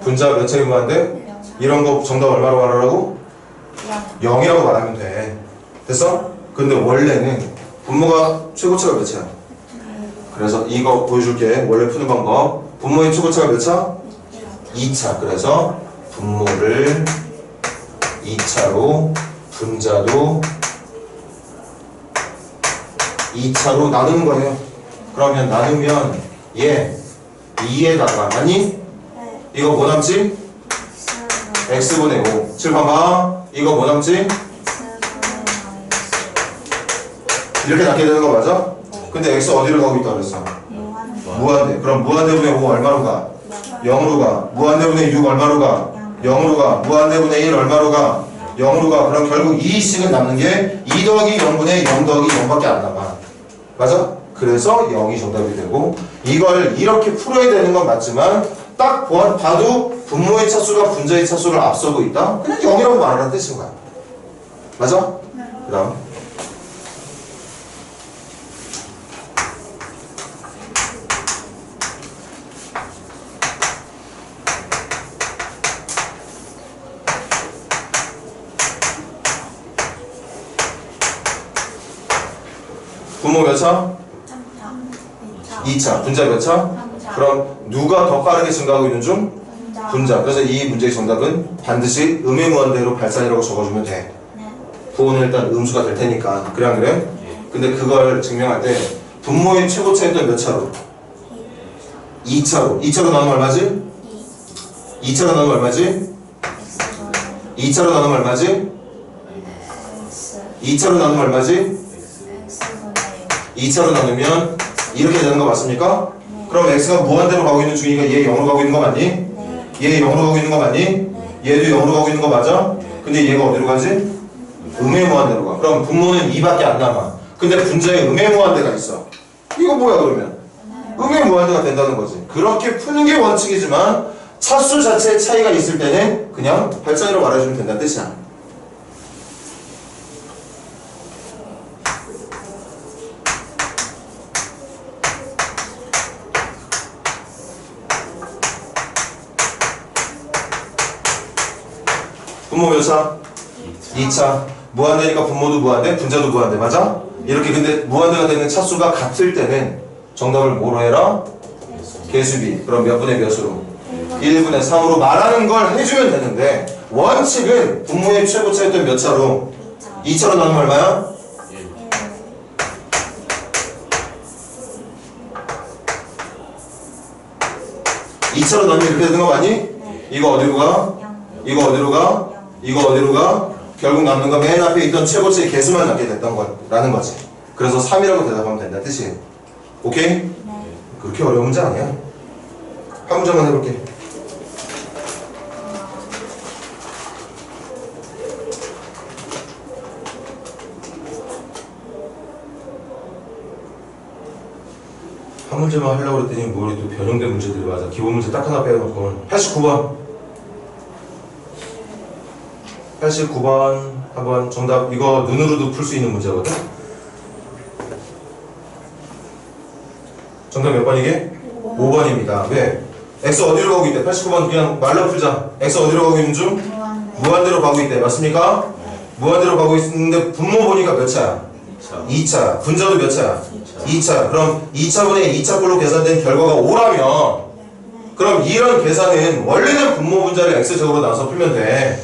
분자 몇 차이 무한대? 이런 거 정답 얼마로 말하라고? 0이라고 말하면 돼. 됐어? 근데 원래는 분모가 최고차가 몇 차야? 그래서 이거 보여줄게. 원래 푸는 방법. 분모의 최고차가 몇 차? 2차. 그래서 분모를 2차로 분자도 2차로 나누는 거예요. 그러면 나누면 얘 2에다가 아니? 이거 뭐 남지? x분의 5. 7 봐봐. 이거 뭐 남지? 이렇게 낳게 되는 거 맞아? 근데 x 어디로 가고 있다 그랬어? 무한대. 그럼 무한대분의 5 얼마로 가? 0으로 가. 무한대분의 6 얼마로 가? 0으로 가. 무한대분의 1 얼마로 가? 0으로 가. 그럼 결국 2씩은 남는 게 2 더하기 0분의 0 더하기 0밖에 안 남아. 맞아? 그래서 0이 정답이 되고 이걸 이렇게 풀어야 되는 건 맞지만 딱 봐도 분모의 차수가 분자의 차수를 앞서고 있다? 그냥 0이라고 말하는 뜻인 거야. 맞아? 그 다음 분모 몇 차? 2차. 분자 몇 차? 그럼 누가 더 빠르게 증가하고 있는 중? 분자. 그래서 이 문제의 정답은 반드시 음의 무한대로 발산이라고 적어주면 돼. 부호는 일단 음수가 될 테니까. 그래 안 그래? 근데 그걸 증명할 때 분모의 최고차였던 몇 차로? 2차로. 2차로 나누면 얼마지? 2차로 나누면 얼마지? 2차로 나누면 얼마지? 2차로 나누면 얼마지? 2차로 나누면 이렇게 되는 거 맞습니까? 그럼 x가 무한대로 가고 있는 중이니까 얘 0으로 가고 있는 거 맞니? 얘 0으로 가고 있는 거 맞니? 얘도 0으로 가고 있는 거 맞아? 근데 얘가 어디로 가지? 음의 무한대로 가. 그럼 분모는 2밖에 안 남아. 근데 분자에 음의 무한대가 있어. 이거 뭐야 그러면? 음의 무한대가 된다는 거지. 그렇게 푸는 게 원칙이지만 차수 자체의 차이가 있을 때는 그냥 발산으로 말해주면 된다는 뜻이야. 분모 몇 차? 2차. 무한대니까 분모도 무한대, 분자도 무한대. 맞아? 이렇게 근데 무한대가 되는 차수가 같을 때는 정답을 뭐로 해라? 개수비. 그럼 몇 분의 몇으로? 1분의 3으로 말하는 걸 해주면 되는데 원칙은 분모의 최고차였던 몇 차로? 2차로 나누면 얼마야? 2차로 나누면 이렇게 되는 거 맞니? 이거 어디로 가? 이거 어디로 가? 이거 어디로 가? 결국 남는 거 맨 앞에 있던 최고치의 개수만 남게 됐던 거라는 거지. 그래서 3이라고 대답하면 된다는 뜻이에요. 오케이? 네. 그렇게 어려운 문제 아니야. 한 문제만 해볼게. 한 문제만 하려고 그랬더니 뭐 또 변형된 문제들이 맞아. 기본 문제 딱 하나 빼놓고 89번 89번 한번 정답. 이거 눈으로도 풀 수 있는 문제거든. 정답 몇 번이게? 5번입니다. 왜? x 어디로 가고 있대? 89번 그냥 말로 풀자. x 어디로 가고 있는 중? 무한대로 가고 있대. 맞습니까? 무한대로 가고 있는데 분모 보니까 몇 차야? 2차. 분자도 몇 차야? 2차. 그럼 2차분의 2차 꼴로 계산된 결과가 5라면 그럼 이런 계산은 원래는 분모 분자를 x제곱으로 나눠서 풀면 돼.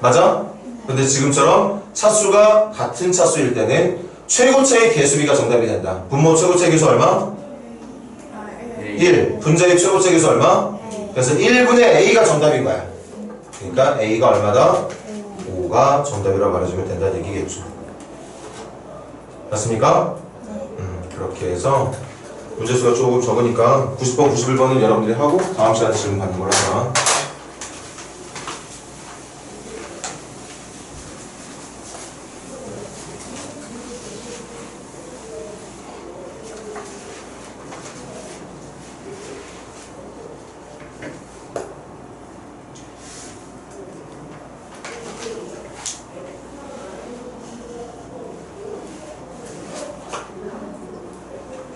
맞아? 근데 지금처럼 차수가 같은 차수일 때는 최고차의 개수비가 정답이 된다. 분모 최고차의 개수 얼마? 1. 분자의 최고차의 개수 얼마? 그래서 1분의 a가 정답인 거야. 그러니까 a가 얼마다? 5가 정답이라고 말해주면 된다는 얘기겠죠. 맞습니까? 그렇게 해서 문제수가 조금 적으니까 90번, 91번은 여러분들이 하고 다음 시간에 질문 받는 걸 하자.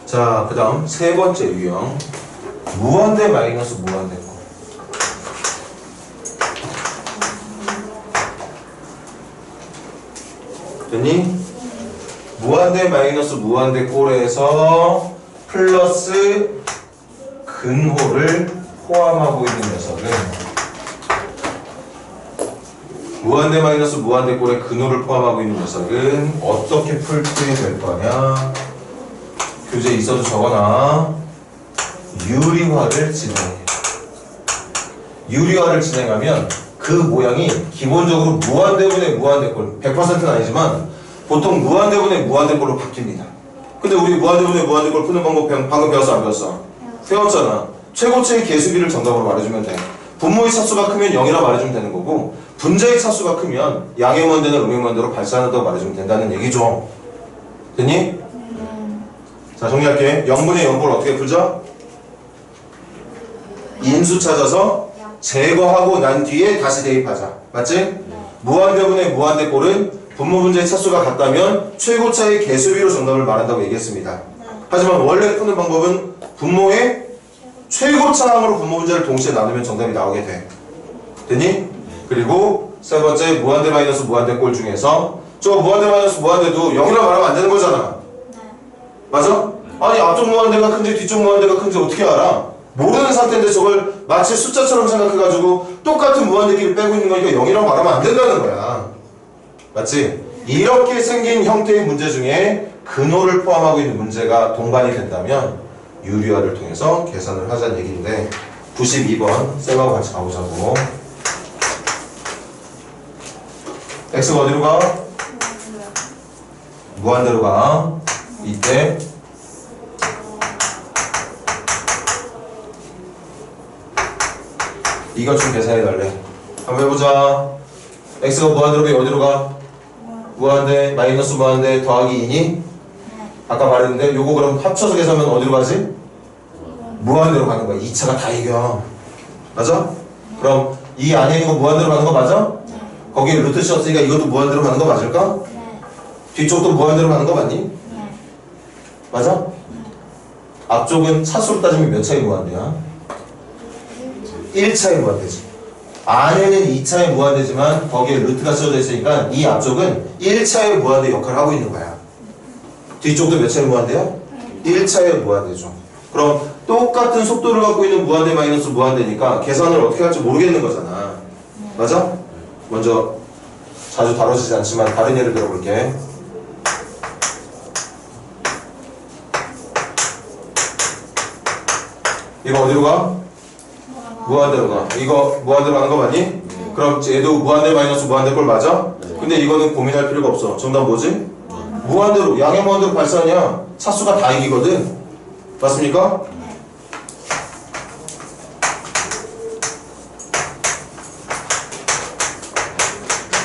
자, 그 다음 세 번째 유형. 무한대 마이너스 무한대 꼴. 됐니? 무한대 마이너스 무한대 꼴에서 플러스 근호를 포함하고 있는 녀석은 무한대 마이너스 무한대 꼴에 근호를 포함하고 있는 녀석은 어떻게 풀게 될 거냐? 교재에 있어도 적어놔. 유리화를 진행해. 유리화를 진행하면 그 모양이 기본적으로 무한대분의 무한대꼴 100%는 아니지만 보통 무한대분의 무한대꼴로 바뀝니다. 근데 우리 무한대분의 무한대꼴 푸는 방법 방금 배웠어 안 배웠어? 배웠잖아. 최고치의 개수비를 정답으로 말해주면 돼. 분모의 차수가 크면 0이라 말해주면 되는 거고 분자의 차수가 크면 양의 무한대는 음의 무한대로 발산한다고 말해주면 된다는 얘기죠. 됐니? 자, 정리할게. 0분의 0볼 어떻게 풀자? 인수 찾아서 제거하고 난 뒤에 다시 대입하자. 맞지? 무한대분의 무한대꼴은 분모 분자의 차수가 같다면 최고차의 개수비로 정답을 말한다고 얘기했습니다. 하지만 원래 푸는 방법은 분모의 최고차항으로 분모 분자를 동시에 나누면 정답이 나오게 돼. 되니? 그리고 세 번째 무한대 마이너스 무한대꼴 중에서 저 무한대 마이너스 무한대도 0이라고 말하면 안 되는 거잖아. 맞아? 아니 앞쪽 무한대가 큰지 뒤쪽 무한대가 큰지 어떻게 알아? 모르는 상태인데 저걸 마치 숫자처럼 생각해가지고 똑같은 무한대끼리 빼고 있는 거니까 0이라고 말하면 안 된다는 거야. 맞지? 이렇게 생긴 형태의 문제 중에 근호를 포함하고 있는 문제가 동반이 된다면 유리화를 통해서 계산을 하자는 얘기인데 92번 쌤하고 같이 가보자고. x가 어디로 가? 무한대로 가. 이때 이것 좀 계산해 달래. 한번 해보자. x가 무한대로 가. 어디로 가? 무한대 마이너스 무한대 더하기 2니? 아까 말했는데 요거 그럼 합쳐서 계산하면 어디로 가지? 무한대로 가는 거야. 2차가 다 이겨. 맞아? 그럼 이 안에 있는 거 무한대로 가는 거 맞아? 거기에 루트 씌웠으니까 이것도 무한대로 가는 거 맞을까? 뒤쪽도 무한대로 가는 거 맞니? 맞아? 앞쪽은 차수로 따지면 몇 차의 무한대야? 1차의 무한대지. 안에는 2차의 무한대지만 거기에 루트가 씌워져 있으니까 이 앞쪽은 1차의 무한대 역할을 하고 있는 거야. 뒤쪽도 몇 차의 무한대야? 1차의 무한대죠. 그럼 똑같은 속도를 갖고 있는 무한대 마이너스 무한대니까 계산을 어떻게 할지 모르겠는 거잖아. 맞아? 먼저 자주 다뤄지지 않지만 다른 예를 들어볼게. 이거 어디로 가? 무한대로 가. 이거 무한대로 가는 거 맞니? 그럼 얘도 무한대 마이너스 무한대 꼴 맞아? 근데 이거는 고민할 필요가 없어. 정답 뭐지? 무한대로, 양의 무한대로 발산이야. 차수가 다 이기거든. 맞습니까?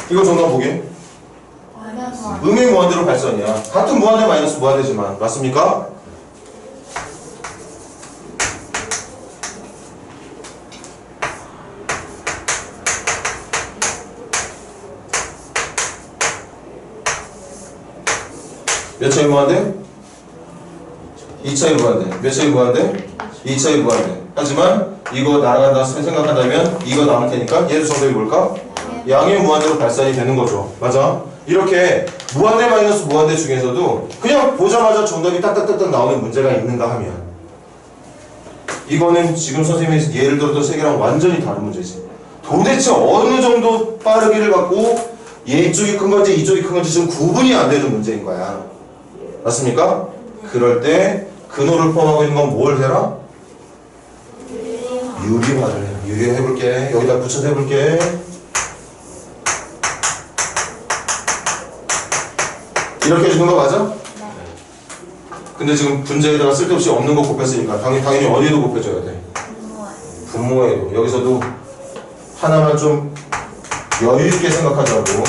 이거 정답 보게. 음의 무한대로 발산이야. 같은 무한대 마이너스 무한대지만. 맞습니까? 몇 차의 무한대? 2차의 무한대. 몇 차의 무한대? 2차의 무한대. 하지만 이거 날아간다 생각한다면 이거 남을 테니까 얘도 정답이 뭘까? 양의 무한대로 발산이 되는 거죠. 맞아? 이렇게 무한대 마이너스 무한대 중에서도 그냥 보자마자 정답이 딱딱딱딱 나오는 문제가 있는가 하면 이거는 지금 선생님이 예를 들었던 세 개랑 완전히 다른 문제지. 도대체 어느 정도 빠르기를 갖고 이쪽이 큰 건지 이쪽이 큰 건지 지금 구분이 안 되는 문제인 거야. 맞습니까? 그럴 때 근호를 포함하고 있는 건 뭘 해라? 유리화를 해. 유리화 해볼게. 여기다 붙여서 해볼게. 이렇게 해주는 거 맞아? 근데 지금 분자에다가 쓸데없이 없는 거 곱했으니까 당연히 어디에도 곱해줘야 돼? 분모에도. 여기서도 하나만 좀 여유있게 생각하자고.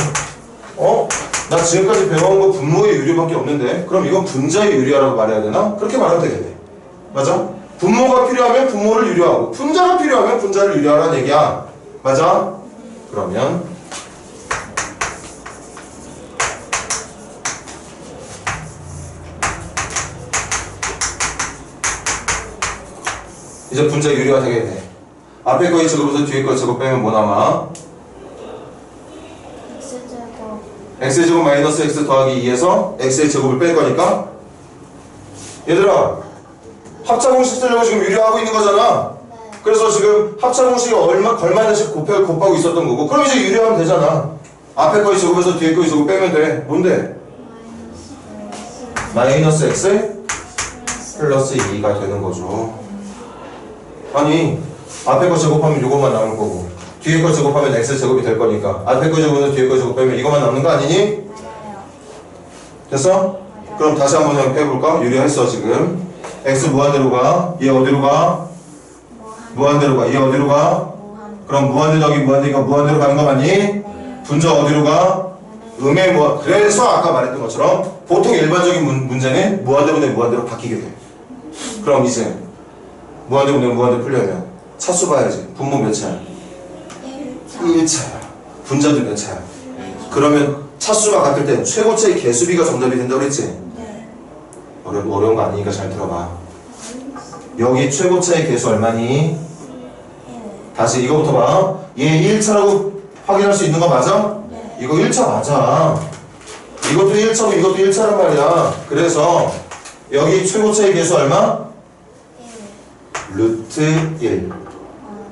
나 지금까지 배워온 거 분모의 유리밖에 없는데 그럼 이건 분자의 유리화라고 말해야 되나? 그렇게 말하면 되겠네. 맞아? 분모가 필요하면 분모를 유리화하고 분자가 필요하면 분자를 유리화라는 얘기야. 맞아? 그러면 이제 분자 유리화 되게 돼. 앞에 거의 제곱에서 뒤에 거 제곱 빼면 뭐 남아? x제곱 마이너스 x 더하기 2에서 x의 제곱을 뺄 거니까 얘들아 합차공식 쓰려고 지금 유리화하고 있는 거잖아. 그래서 지금 합차공식이 얼마 걸맞는식 곱하고 있었던 거고 그럼 이제 유리화하면 되잖아. 앞에 거의 제곱에서 뒤에 거의 제곱 빼면 돼. 뭔데? 마이너스 x 플러스 2가 되는 거죠. 아니 앞에 거 제곱하면 이것만 남을 거고 뒤에 거 제곱하면 x 제곱이 될 거니까 앞에 거 제곱에서 뒤에 거 제곱 빼면 이것만 남는 거 아니니? 됐어? 그럼 다시 한번 해볼까? 유리했어 지금. x 무한대로 가. 얘 어디로 가? 무한대로 가. 얘 어디로 가? 그럼 무한대 더하기 무한대가 무한대로 가는 거 맞니? 분자 어디로 가? 음의 무한. 그래서 아까 말했던 것처럼 보통 일반적인 문제는 무한대분의 무한대로 바뀌게 돼. 그럼 이제 무한대분의 무한대 풀려면 차수 봐야지. 분모 몇 차야? 1차야. 분자도 몇 차야? 그러면 차수가 같을 때 최고차의 개수비가 정답이 된다고 그랬지? 네. 어려운 거 아니니까 잘 들어봐. 여기 최고차의 개수 얼마니? 다시 이거부터 봐. 얘 1차라고 확인할 수 있는 거 맞아? 네. 이거 1차 맞아. 이것도 1차고 이것도 1차란 말이야. 그래서 여기 최고차의 개수 얼마? 루트 1.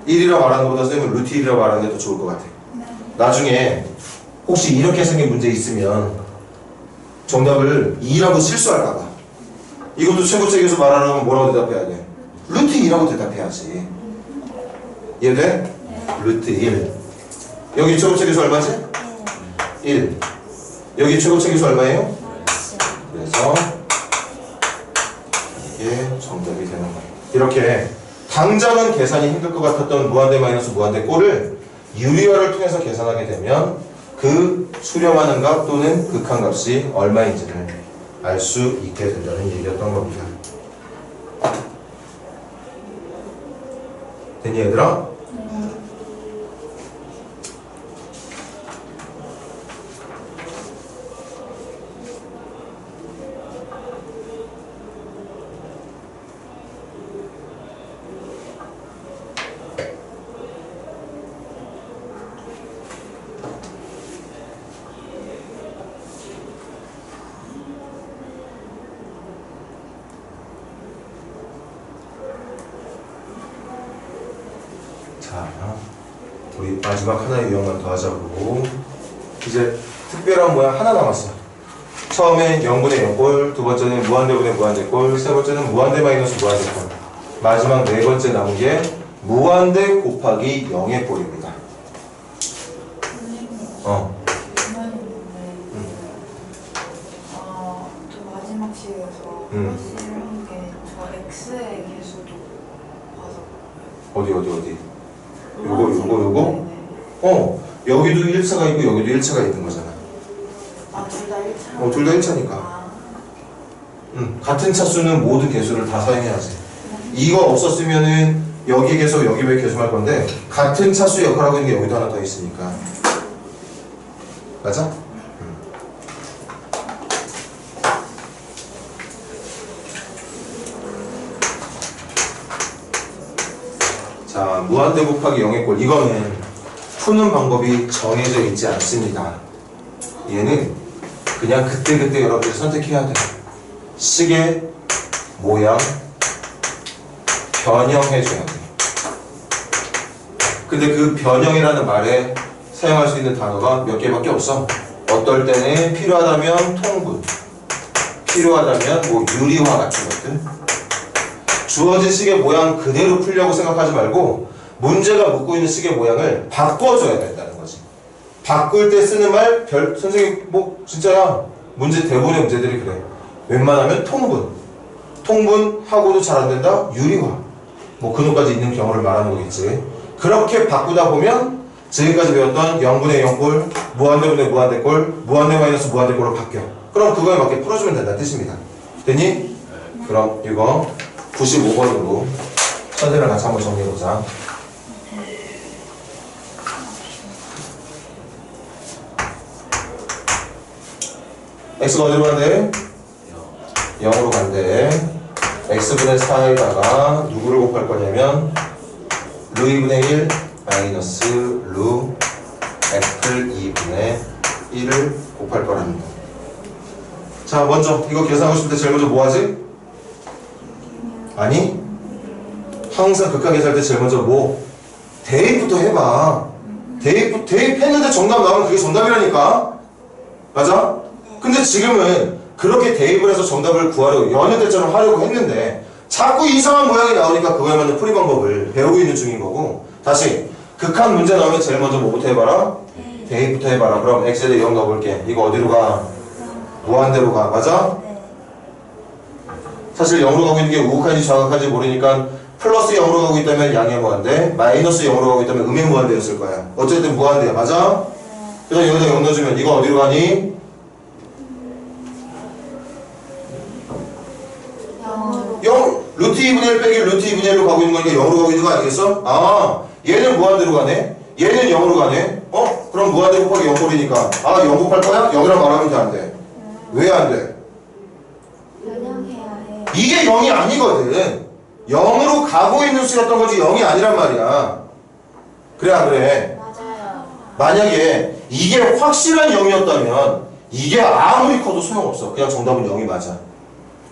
1이라고 말하는 것보다 선생님은 루트 1이라고 말하는 게 더 좋을 것 같아. 나중에 혹시 이렇게 생긴 문제 있으면 정답을 2라고 실수할까 봐. 이것도 최고차의 개수 말하려면 뭐라고 대답해야 돼? 루트 2라고 대답해야지. 이해돼? 루트 1. 여기 최고차의 개수 얼마지? 1. 여기 최고차의 개수 얼마예요? 그래서 이게 정답이 되는 거예요. 이렇게 당장은 계산이 힘들 것 같았던 무한대 마이너스 무한대 꼴을 유리화를 통해서 계산하게 되면 그 수렴하는 값 또는 극한값이 얼마인지를 알 수 있게 된다는 얘기였던 겁니다. 됐니 얘들아? 자, 우리 마지막 하나의 유형만 더 하자고. 이제 특별한 모양 하나 남았어. 처음엔 0분의 0꼴, 두 번째는 무한대분의 무한대꼴, 세 번째는 무한대 마이너스 무한대꼴. 마지막 네 번째 남은 게 무한대 곱하기 0의 꼴입니다. 저 마지막 시에서 하시는 게저 X의 개수도 봐서 어디? 요거? 여기도 1차가 있고 여기도 1차가 있는 거잖아. 둘 다 1차? 둘 다 1차니까. 같은 차수는 모든 개수를 다 사용해야지. 이거 없었으면은 여기 개수, 여기 왜 개수할 건데 같은 차수 역할하고 있는 게 여기도 하나 더 있으니까. 맞아? 자, 무한대 곱하기 0의 꼴. 이거는 푸는 방법이 정해져 있지 않습니다. 얘는 그냥 그때그때 여러분들이 선택해야 돼. 식의 모양 변형해줘야 돼. 근데 그 변형이라는 말에 사용할 수 있는 단어가 몇 개밖에 없어. 어떨 때는 필요하다면 통분, 필요하다면 뭐 유리화 같은 것들. 주어진 식의 모양 그대로 풀려고 생각하지 말고 문제가 묻고 있는 식의 모양을 바꿔줘야 된다는 거지. 바꿀 때 쓰는 말, 선생님 뭐 진짜야. 문제 대부분의 문제들이 그래. 웬만하면 통분하고도 잘 안 된다. 유리화. 뭐 그놈까지 있는 경우를 말하는 거겠지. 그렇게 바꾸다 보면 지금까지 배웠던 0분의 0꼴, 무한대분의 무한대꼴, 무한대 마이너스 무한대꼴로 바뀌어. 그럼 그거에 맞게 풀어주면 된다는 뜻입니다. 됐니? 그럼 이거 95번으로 선생님이랑 같이 한번 정리해보자. x가 어디로 간대? 0으로 간대. x분의 4에다가 누구를 곱할 거냐면 루 2분의 1 마이너스 루 애플 2분의 1을 곱할 거랍니다. 자, 먼저 이거 계산하고 싶을 때 제일 먼저 뭐 하지? 아니, 항상 극한 계산할 때 제일 먼저 뭐? 대입부터 해봐. 대입했는데 정답 나오면 그게 정답이라니까. 맞아? 근데 지금은 그렇게 대입을 해서 정답을 구하려고 여느 때처럼 하려고 했는데 자꾸 이상한 모양이 나오니까 그거에 맞는 풀이 방법을 배우고 있는 중인 거고. 다시 극한 문제 나오면 제일 먼저 뭐부터 해봐라? 대입부터 해봐라. 그럼 x에 대해 0 넣어볼게. 이거 어디로 가? 무한대로 가. 맞아? 사실 0으로 가고 있는 게 우극한지 정확한지 모르니까 플러스 0으로 가고 있다면 양의 무한대, 마이너스 0으로 가고 있다면 음의 무한대였을 거야. 어쨌든 무한대야. 맞아? 그래서 여기다 0 넣어주면 이거 어디로 가니? 0, 루트 2분의 1 빼기 루트 2분의 1로 가고 있는 거니까 0으로 가고 있는 거 아니겠어? 아, 얘는 무한대로 가네? 얘는 0으로 가네? 그럼 무한대 곱하기 0꼴이니까 아, 0 곱할 거야? 0이라고 말하면 돼, 안 돼? 왜 안 돼? 변형해야 해. 이게 0이 아니거든. 0으로 가고 있는 수였던 거지 0이 아니란 말이야. 그래, 안 그래? 맞아요. 만약에 이게 확실한 0이었다면 이게 아무리 커도 소용없어. 그냥 정답은 0이 맞아.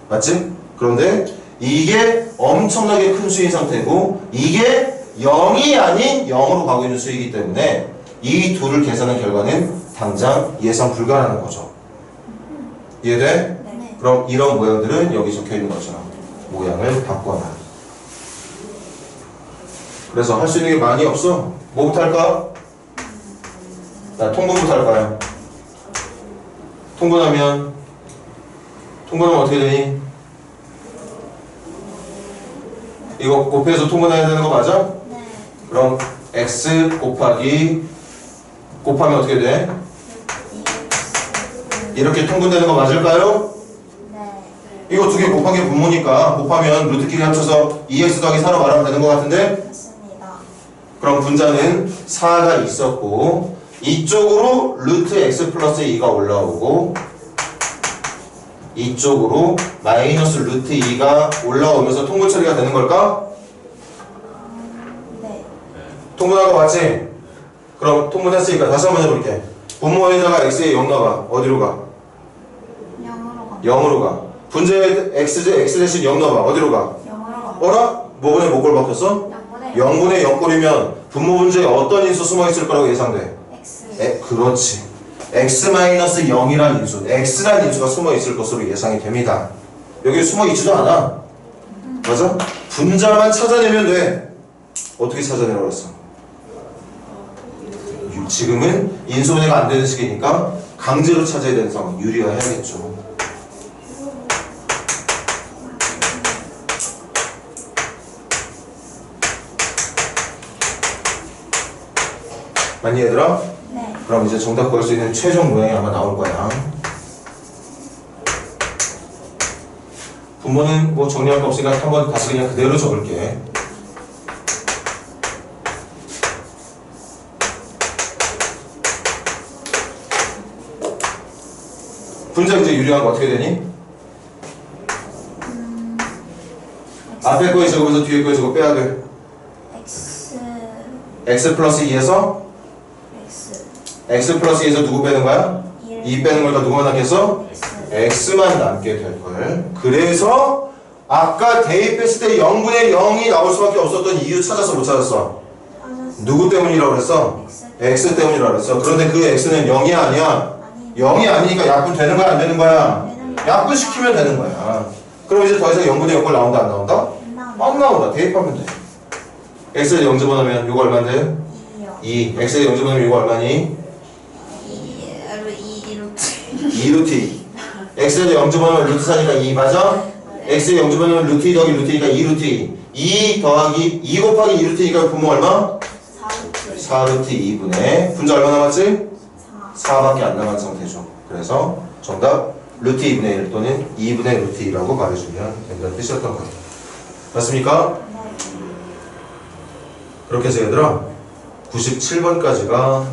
맞지? 그런데 이게 엄청나게 큰 수인 상태고 이게 0이 아닌 0으로 가고 있는 수이기 때문에 이 둘을 계산한 결과는 당장 예상 불가라는 거죠. 이해돼? 네. 그럼 이런 모양들은 여기 적혀 있는 것처럼 모양을 바꿔놔. 그래서 할 수 있는 게 많이 없어. 뭐부터 할까? 자, 통분부터 할까요? 통분하면 어떻게 되니? 이거 곱해서 통분해야 되는 거 맞아? 네. 그럼 x 곱하기 곱하면 어떻게 돼? 이렇게 통분되는 거 맞을까요? 네. 이거 두 개 곱한 게 분모니까 곱하면 루트끼리 합쳐서 2x 더하기 4로 말하면 되는 거 같은데? 맞습니다. 그럼 분자는 4가 있었고 이쪽으로 루트 x 플러스 2가 올라오고 이쪽으로 마이너스 루트 2가 올라오면서 통분 처리가 되는 걸까? 네. 통분한 거 맞지? 그럼 통분했으니까 다시 한번 해볼게. 분모에다가 x에 0 넣어봐. 어디로 가? 0으로 가. 0으로 가. 분자에 x 대신 0 넣어봐. 어디로 가? 0으로 가. 어라? 뭐분의 뭐꼴 바뀌었어? 0분의 0꼴이면 분모 분자에 어떤 인수 숨어있을 거라고 예상돼? X. 그렇지. x-0이란 인수, x란 인수가 숨어있을 것으로 예상이 됩니다. 여기 숨어있지도 않아. 맞아? 분자만 찾아내면 돼. 어떻게 찾아내라고 했어? 지금은 인수분해가 안 되는 시기니까 강제로 찾아야 되는 상황, 유리화 해야겠죠. 맞니 얘들아? 네. 그럼 이제 정답 구할 수 있는 최종 모양이 아마 나올 거야. 분모는 뭐 정리할 거 없으니까 한번 다시 그냥 그대로 적을게. 분자 이제 유리한 거 어떻게 되니? 앞에 거에 적으면서 뒤에 거에 적어 빼야 돼. X. x 플러스 2에서 X. x 플러스 2에서 누구 빼는 거야? 2를 2 빼는 거니까 누구만 남겠어? X. x만 남게 될걸. 그래서 아까 대입했을 때 0분의 0이 나올 수밖에 없었던 이유 찾아서 못 찾았어? 찾았어. 누구 때문이라고 그랬어? X. x 때문이라고 그랬어. 그런데 그 x는 0이 아니야. 아니. 0이 아니니까 약분 되는 거야 안 되는 거야? 되는 거야. 약분 시키면 되는 거야. 그럼 이제 더 이상 0분의 0꼴 나온다 안 나온다? 안 나온다. 안 나온다. 대입하면 돼. x에 0 집어넣으면 이거 얼마인데? 2요. 2. x에 0 집어넣으면 이거 얼마니? 2 루트 2. x에 0 집어넣으면 루트 4니까 2 맞아? x에 0 집어넣으면 루트 2 더하기 루트 2니까 2 루트 2. 2 더하기 2 곱하기 2 루트 2니까 분모 얼마? 4 루트 2분의 분자 얼마 남았지? 4. 4밖에 안 남은 상태죠. 그래서 정답 루트 2분의 1 또는 2분의 루트 2라고 말해주면 된다는 뜻이었던 거예요. 맞습니까? 네. 그렇게 해서 얘들아 97번까지가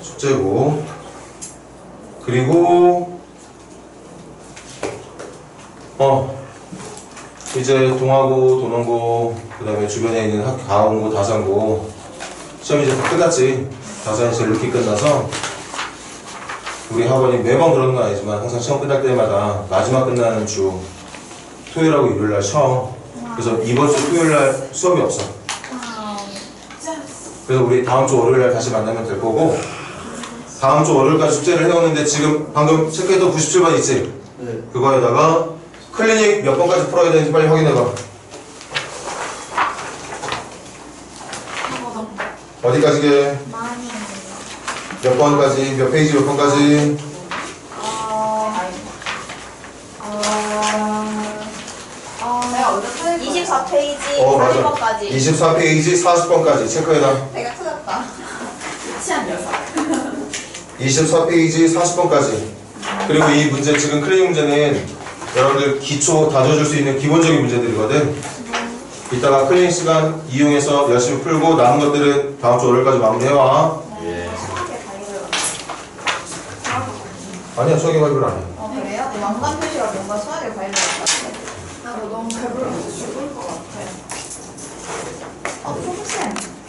숙제고 그리고 이제 동아고, 도농고, 그 다음에 주변에 있는 가온고, 다산고 시험이 이제 다 끝났지. 다산이 제일 늦게 끝나서 우리 학원이 매번 그런 건 아니지만 항상 시험 끝날 때마다 마지막 끝나는 주 토요일하고 일요일날 쉬어. 그래서 이번 주 토요일날 수업이 없어. 그래서 우리 다음 주 월요일날 다시 만나면 될 거고 다음 주 월요일까지 숙제를 해오는데 지금 방금 체크했던 97번 있지? 네. 그거에다가 클리닉 몇 번까지 풀어야 되는지 빨리 확인해봐. 어디까지 게? 많이. 몇 번까지? 몇 페이지 몇 번까지? 24페이지 맞아. 40번까지. 24페이지 40번까지 체크해라. 내가 찾았다. 치안 여사. 24페이지 40번까지. 그리고 이 문제 지금 클리닉 문제는 여러분들 기초 다져줄 수 있는 기본적인 문제들이거든. 이따가 클리닉 시간 이용해서 열심히 풀고 남은 것들은 다음 주 월요일까지 마무리해와. 예. 수학의 가입을 아니야, 수학의 가입을 안 해. 그래요? 왕관 표시가 뭔가 수학의 가입을 같은데. 나 너무 배불러서 죽을 것 같아. 선생님.